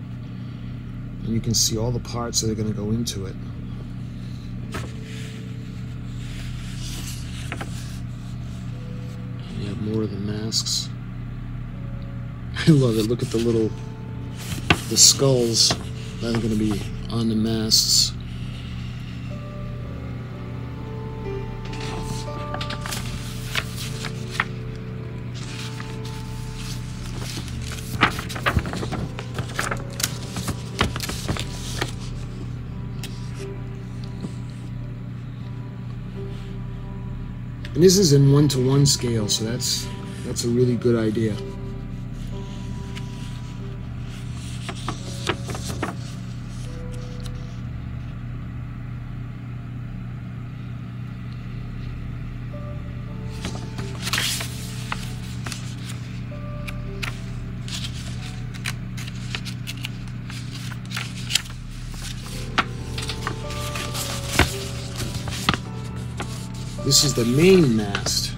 And you can see all the parts that are going to go into it. And you have more of the masks. I love it. Look at the skulls that are going to be on the masts. And this is in 1:1 scale, so that's a really good idea. This is the main mast,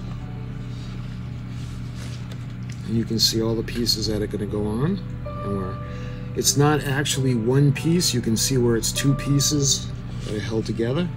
and you can see all the pieces that are going to go on. And it's not actually one piece. You can see where it's two pieces that are held together.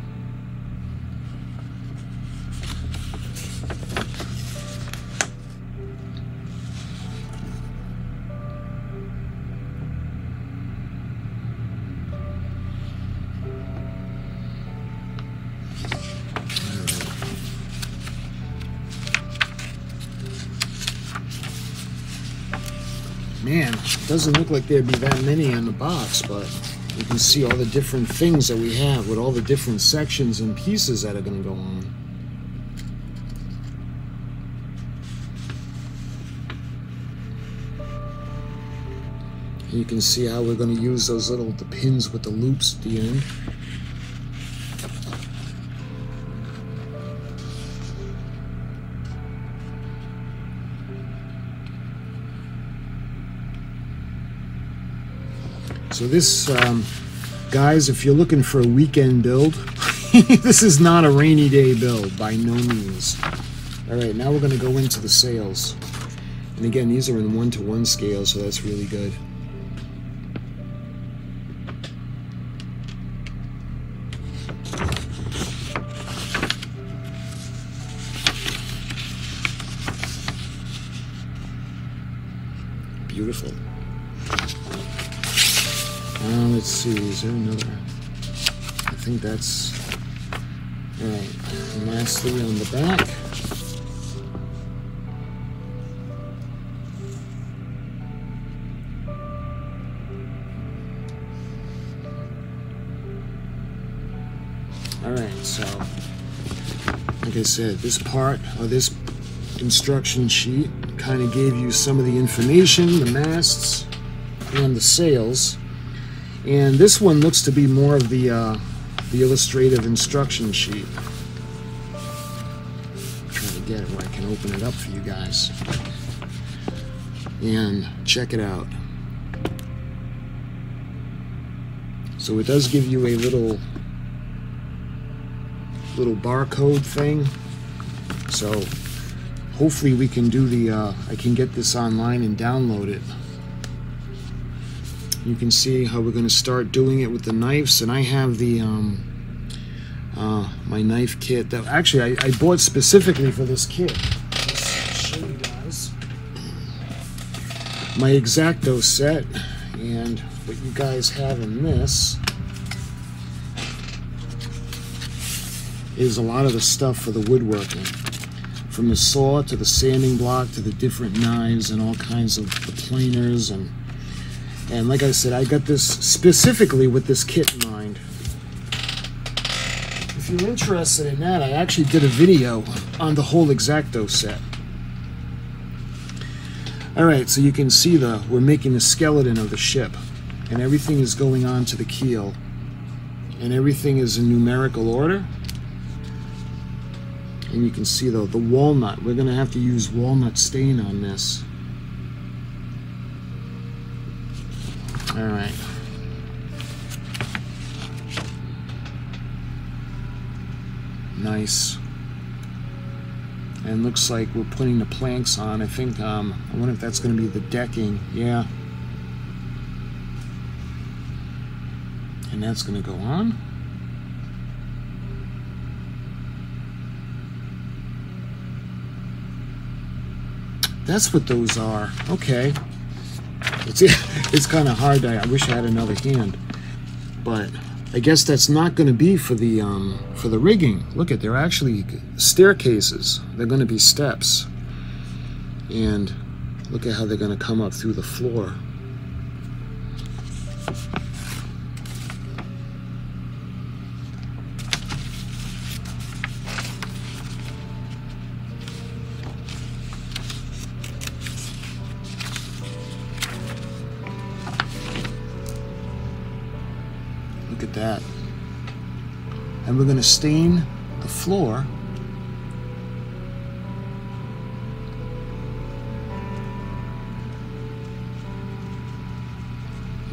Man, it doesn't look like there'd be that many on the box, but you can see all the different things that we have with all the different sections and pieces that are going to go on. And you can see how we're going to use those the pins with the loops at the end. So this, guys, if you're looking for a weekend build, this is not a rainy day build, by no means. Alright, now we're going to go into the sails. And again, these are in 1:1 scale, so that's really good. Beautiful. Let's see, is there another? I think that's... Alright, and lastly on the back. Alright, so, like I said, this part, or this instruction sheet, kind of gave you some of the information, the masts, and the sails. And this one looks to be more of the illustrative instruction sheet. I'm trying to get it where I can open it up for you guys. And check it out. So it does give you a little barcode thing. So hopefully we can do I can get this online and download it. You can see how we're going to start doing it with the knives, and I have the my knife kit that actually I bought specifically for this kit. Let's show you guys. my X-Acto set, and what you guys have in this is a lot of the stuff for the woodworking, from the saw to the sanding block to the different knives and all kinds of the planers, and like I said, I got this specifically with this kit in mind. If you're interested in that, I actually did a video on the whole X-Acto set. Alright, so you can see we're making the skeleton of the ship, and everything is going on to the keel, and everything is in numerical order. And you can see though the walnut, we're going to have to use walnut stain on this. Alright. Nice. And looks like we're putting the planks on. I think, I wonder if that's going to be the decking. Yeah. And that's going to go on. That's what those are. Okay. It's kind of hard. I wish I had another hand, but I guess that's not going to be for the rigging. Look at, they're actually staircases. They're going to be steps, and look at how they're going to come up through the floor. Look at that. And we're going to stain the floor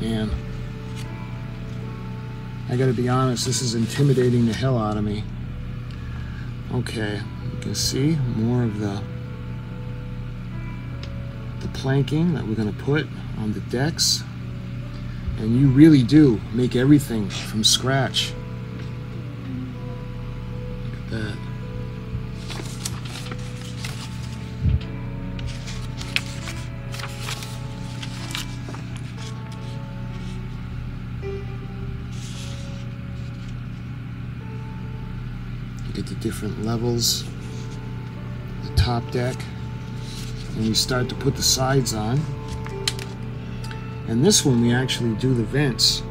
and I gotta be honest, this is intimidating the hell out of me. Okay, you can see more of the planking that we're going to put on the decks. And you really do make everything from scratch. Look at that. Look at the different levels, the top deck, and you start to put the sides on. And this one we actually do the vents.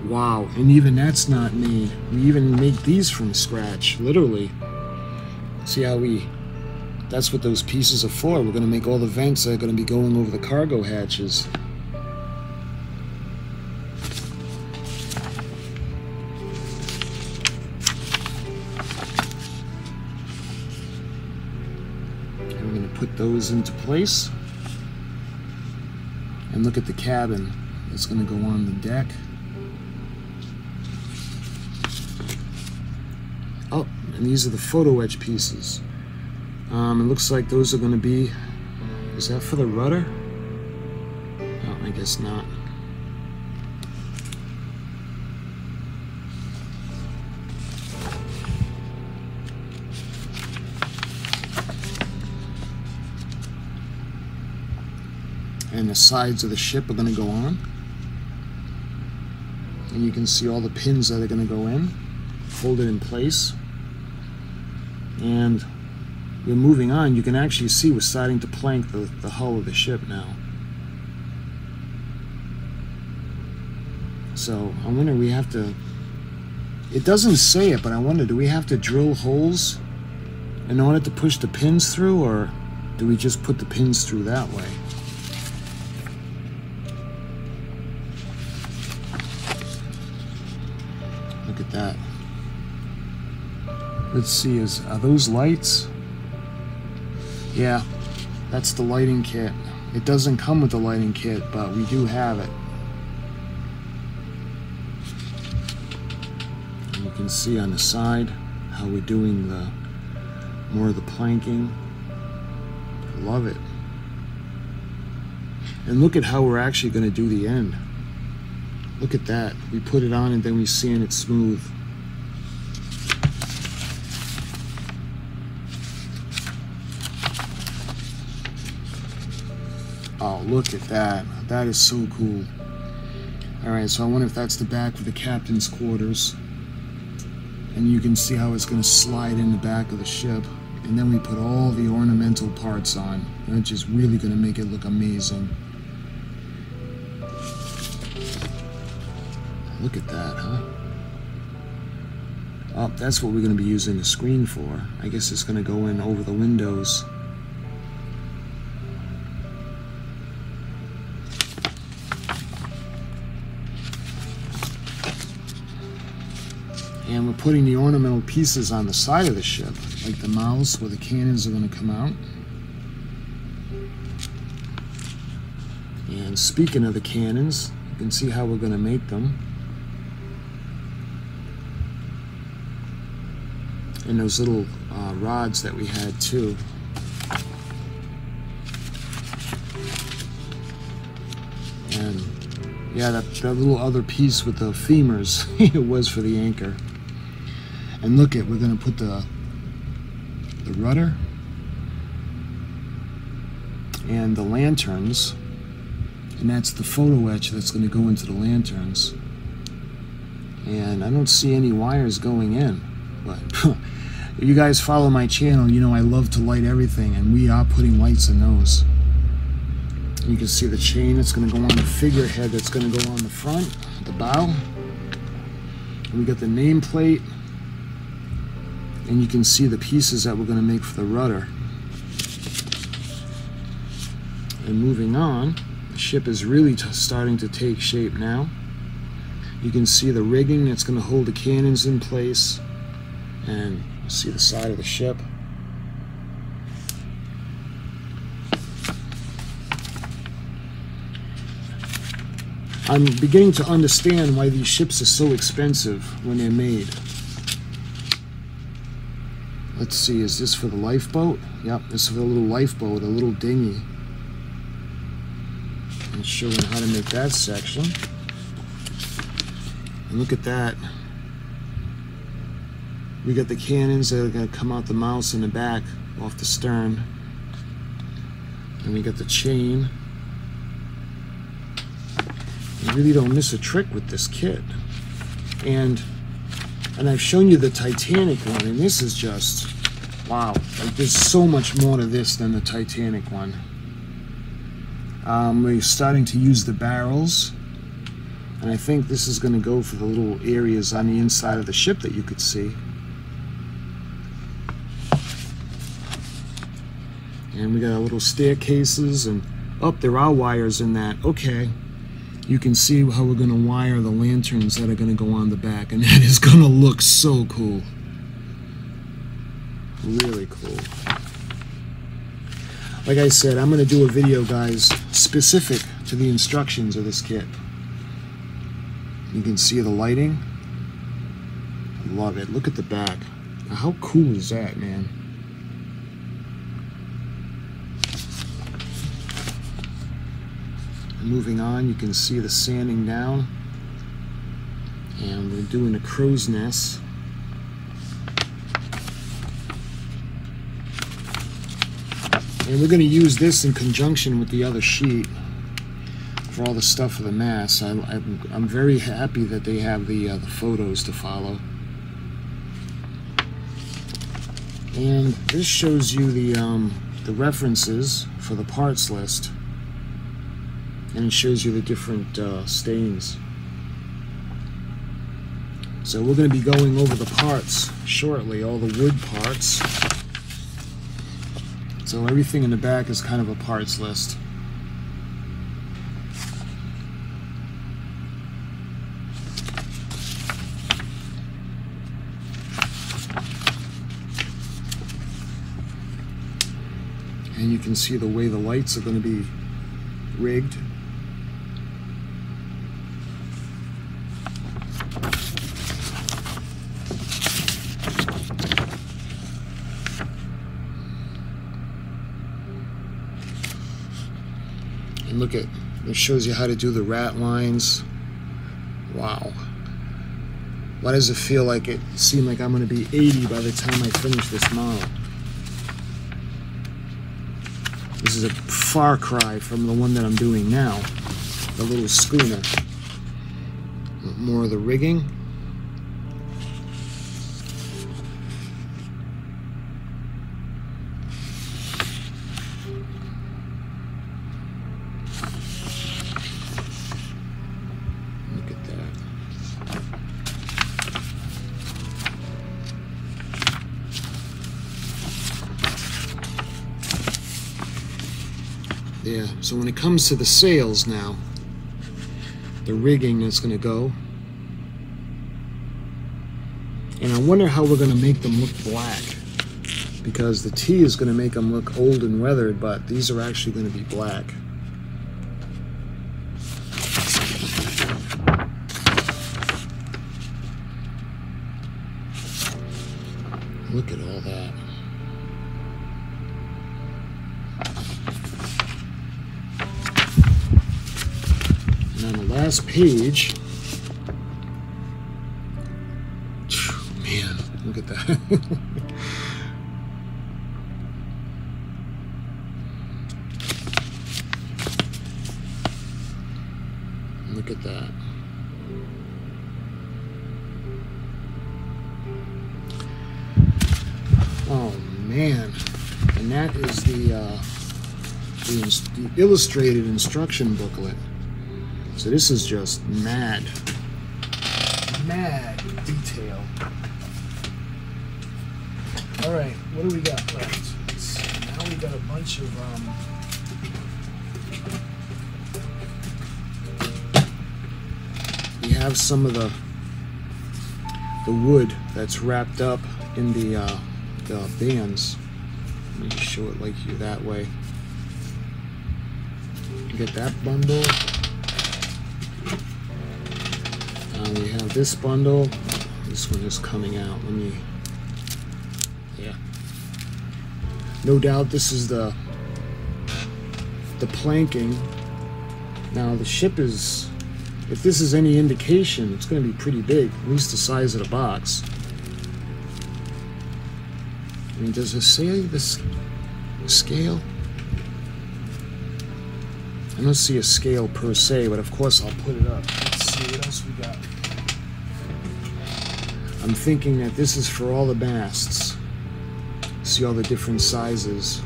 Wow, and even that's not made. We even make these from scratch, literally. See how that's what those pieces are for. We're going to make all the vents that are going to be going over the cargo hatches. And we're going to put those into place. And look at the cabin that's going to go on the deck. Oh, and these are the photo etch pieces. It looks like those are going to be, is that for the rudder? Oh, I guess not. And the sides of the ship are going to go on. And you can see all the pins that are going to go in, folded in place. And we're moving on. You can actually see we're starting to plank the hull of the ship now. So I wonder, we have to, it doesn't say it, but I wonder, do we have to drill holes in order to push the pins through, or do we just put the pins through that way? Look at that. Let's see, are those lights? Yeah, that's the lighting kit. It doesn't come with the lighting kit, but we do have it. And you can see on the side how we're doing more of the planking. I love it. And look at how we're actually going to do the end. Look at that. We put it on and then we sand it smooth. Oh, look at that. That is so cool. Alright, so I wonder if that's the back of the captain's quarters. And you can see how it's going to slide in the back of the ship. And then we put all the ornamental parts on, which is really going to make it look amazing. Look at that, huh? Oh, that's what we're going to be using the screen for. I guess it's going to go in over the windows. And we're putting the ornamental pieces on the side of the ship, like the mouths where the cannons are going to come out. And speaking of the cannons, you can see how we're going to make them. And those little rods that we had too. And yeah, that little other piece with the femurs, it was for the anchor. And look at, we're going to put the rudder and the lanterns, and that's the photo etch that's going to go into the lanterns. And I don't see any wires going in, but if you guys follow my channel, you know I love to light everything, and we are putting lights in those. You can see the chain that's going to go on the figurehead that's going to go on the front, the bow. And we got the nameplate. And you can see the pieces that we're going to make for the rudder. And moving on, the ship is really starting to take shape now. You can see the rigging that's going to hold the cannons in place. And see the side of the ship. I'm beginning to understand why these ships are so expensive when they're made. Let's see, is this for the lifeboat? Yep, this is for the little lifeboat, a little dinghy. And showing how to make that section. And look at that. We got the cannons that are going to come out the mouths in the back off the stern. And we got the chain. You really don't miss a trick with this kit. And I've shown you the Titanic one, and this is just, wow. Like, there's so much more to this than the Titanic one. We're starting to use the barrels, and I think this is going to go for the little areas on the inside of the ship that you could see. And we got our little staircases, and there are wires in that. Okay. You can see how we're going to wire the lanterns that are going to go on the back, and that is going to look so cool. Really cool. Like I said, I'm going to do a video, guys, specific to the instructions of this kit. You can see the lighting. I love it. Look at the back. Now, how cool is that, man? Moving on, you can see the sanding down, and we're doing a crow's nest. And we're going to use this in conjunction with the other sheet for all the stuff for the mast. I'm very happy that they have the photos to follow. And this shows you the references for the parts list. And it shows you the different stains. So we're going to be going over the parts shortly, all the wood parts. So everything in the back is kind of a parts list. And you can see the way the lights are going to be rigged. And look at, it shows you how to do the rat lines. Wow. Why does it feel like it seemed like I'm going to be 80 by the time I finish this model? This is a far cry from the one that I'm doing now, the little schooner. More of the rigging. Look at that. Yeah, so when it comes to the sails now, the rigging is going to go. And I wonder how we're going to make them look black, because the T is going to make them look old and weathered, but these are actually going to be black. Look at all that. And on the last page, man, look at that. Look at that. Oh man, and that is the illustrated instruction booklet. So this is just mad detail. All right, what do we got left? Now we got a bunch of we have some of the wood that's wrapped up in the bands. Let me show it like you that way. You get that bundle. We have this bundle. This one is coming out. Let me. Yeah. No doubt this is the planking. Now the ship is, if this is any indication, it's going to be pretty big, at least the size of the box. I mean, does it say this scale? I don't see a scale per se, but of course I'll put it up. Let's see what else we got. I'm thinking that this is for all the masts. See all the different sizes.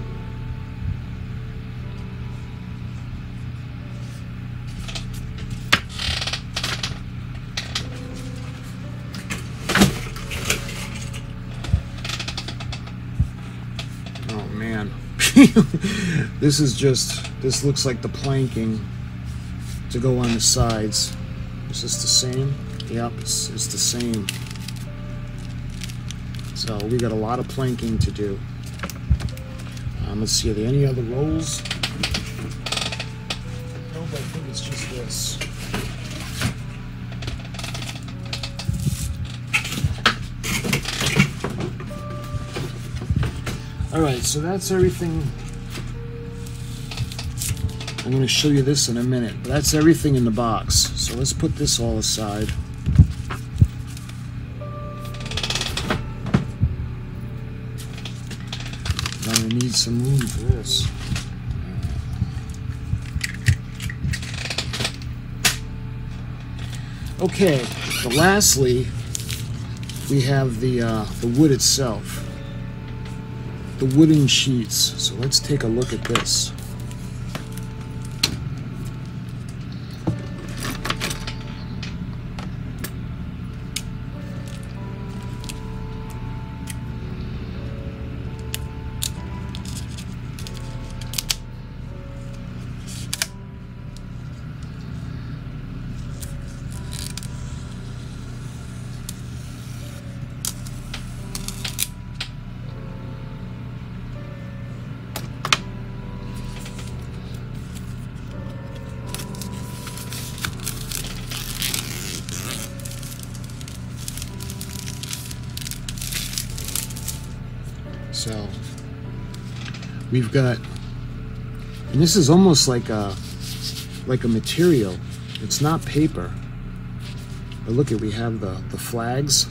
Oh man. This looks like the planking to go on the sides. Is this the same? Yep, it's the same. So we got a lot of planking to do. Let's see, are there any other rolls? Nope, I think it's just this. Alright, so that's everything. I'm going to show you this in a minute, but that's everything in the box. So let's put this all aside. I need some room for this. Okay, so lastly, we have the wood itself, the wooden sheets. So let's take a look at this. So we've got, and this is almost like a material. It's not paper. But look at, we have the flags.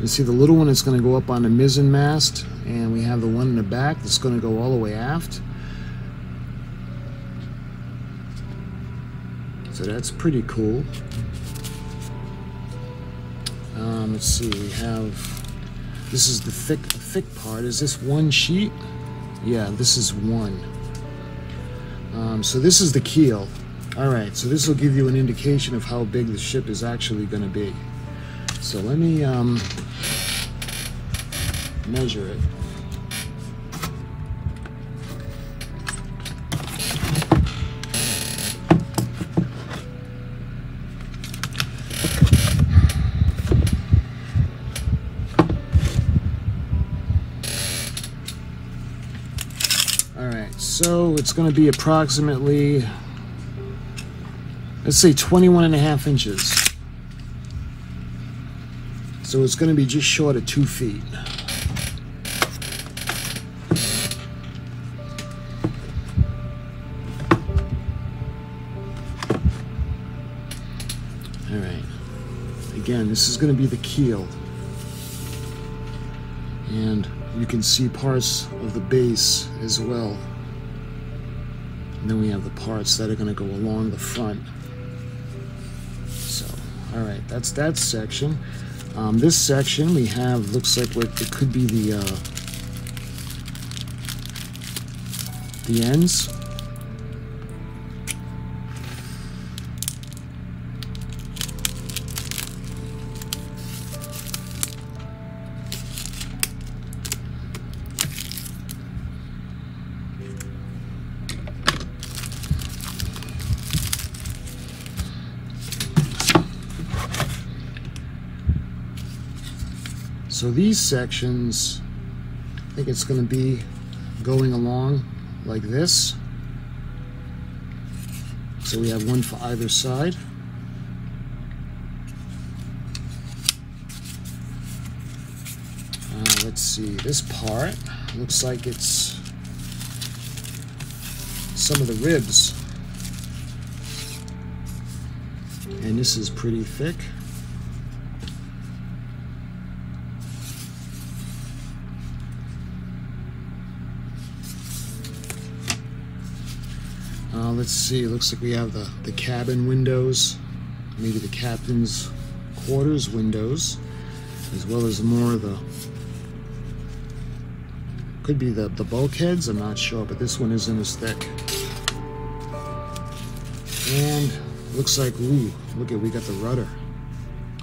You see the little one is going to go up on the mizzen mast, and we have the one in the back that's going to go all the way aft. So that's pretty cool. Let's see, we have, this is the thick part. Is this one sheet? Yeah, this is one. So this is the keel. Alright, so this will give you an indication of how big the ship is actually going to be. So let me measure it. Alright, so it's going to be approximately, let's say 21.5 inches. So it's going to be just short of 2 feet. Alright, again, this is going to be the keel. And you can see parts of the base as well. And then we have the parts that are going to go along the front. So, alright, that's that section. This section we have, looks like what it could be the ends. So these sections, I think it's going to be going along like this. So we have one for either side. Let's see, this part looks like it's some of the ribs. And this is pretty thick. Let's see, it looks like we have the cabin windows, maybe the captain's quarters windows, as well as more of the, could be the bulkheads, I'm not sure, but this one isn't as thick. And looks like, ooh, look at, we got the rudder.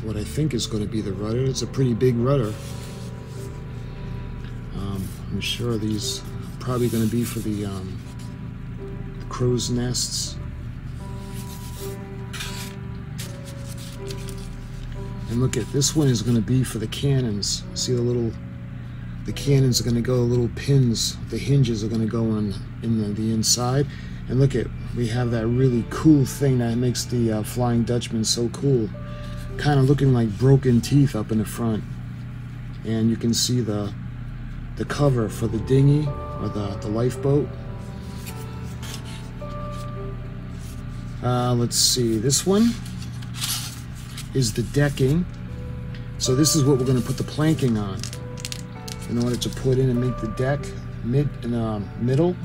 What I think is going to be the rudder. It's a pretty big rudder. I'm sure these are probably going to be for the crow's nests. And look at, this one is going to be for the cannons. See the cannons are going to go, little pins, the hinges are going to go on in the inside. And look at, we have that really cool thing that makes the Flying Dutchman so cool. Kind of looking like broken teeth up in the front. And you can see the cover for the dinghy or the lifeboat. Let's see, this one is the decking. So this is what we're going to put the planking on in order to put in and make the deck middle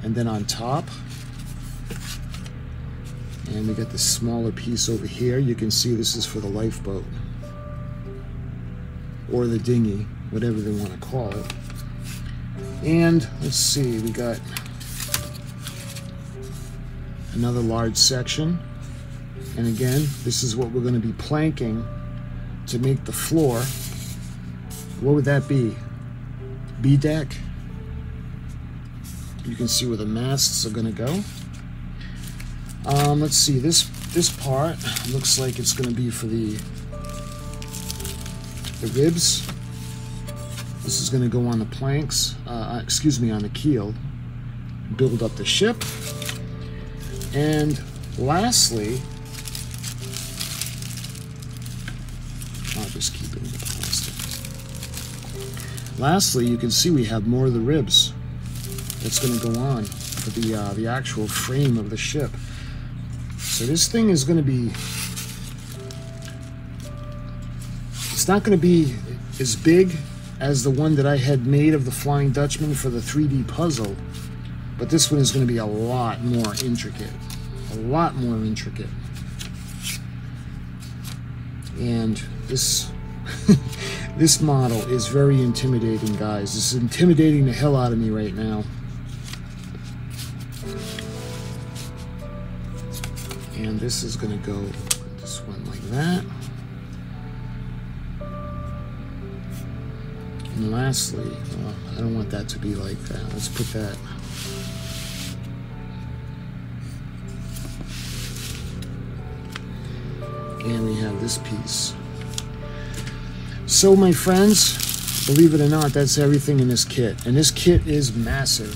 and then on top. And we got the smaller piece over here. You can see this is for the lifeboat or the dinghy, whatever they want to call it. And let's see, we got another large section, and again, this is what we're going to be planking to make the floor. What would that be? B deck. You can see where the masts are going to go. Let's see, this part looks like it's going to be for the ribs. This is going to go on the planks, excuse me, on the keel, build up the ship. And lastly, I'll just keep it in the plastic. Lastly, you can see we have more of the ribs that's going to go on for the actual frame of the ship. So this thing is going to be, it's not going to be as big as the one that I had made of the Flying Dutchman for the 3D puzzle, but this one is going to be a lot more intricate. A lot more intricate. And this this model is very intimidating, guys. It's intimidating the hell out of me right now. And this is going to go this one like that. And lastly, I don't want that to be like that. Let's put that. And we have this piece. So my friends, believe it or not, that's everything in this kit. And this kit is massive.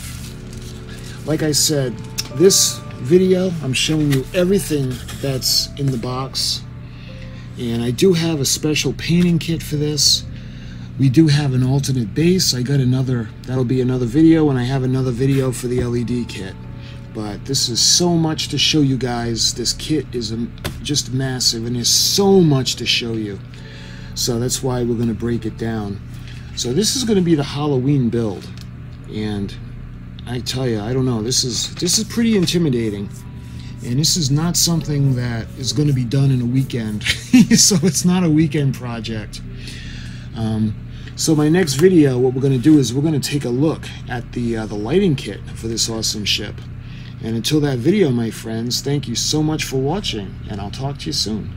Like I said, this video, I'm showing you everything that's in the box. And I do have a special painting kit for this. We do have an alternate base. I got another, that'll be another video, and I have another video for the LED kit. But this is so much to show you guys. This kit is just massive, and there's so much to show you. So that's why we're going to break it down. So this is going to be the Halloween build, and I tell you, I don't know. This is pretty intimidating, and this is not something that is going to be done in a weekend. So it's not a weekend project. So my next video, what we're going to do is we're going to take a look at the lighting kit for this awesome ship. And until that video, my friends, thank you so much for watching, and I'll talk to you soon.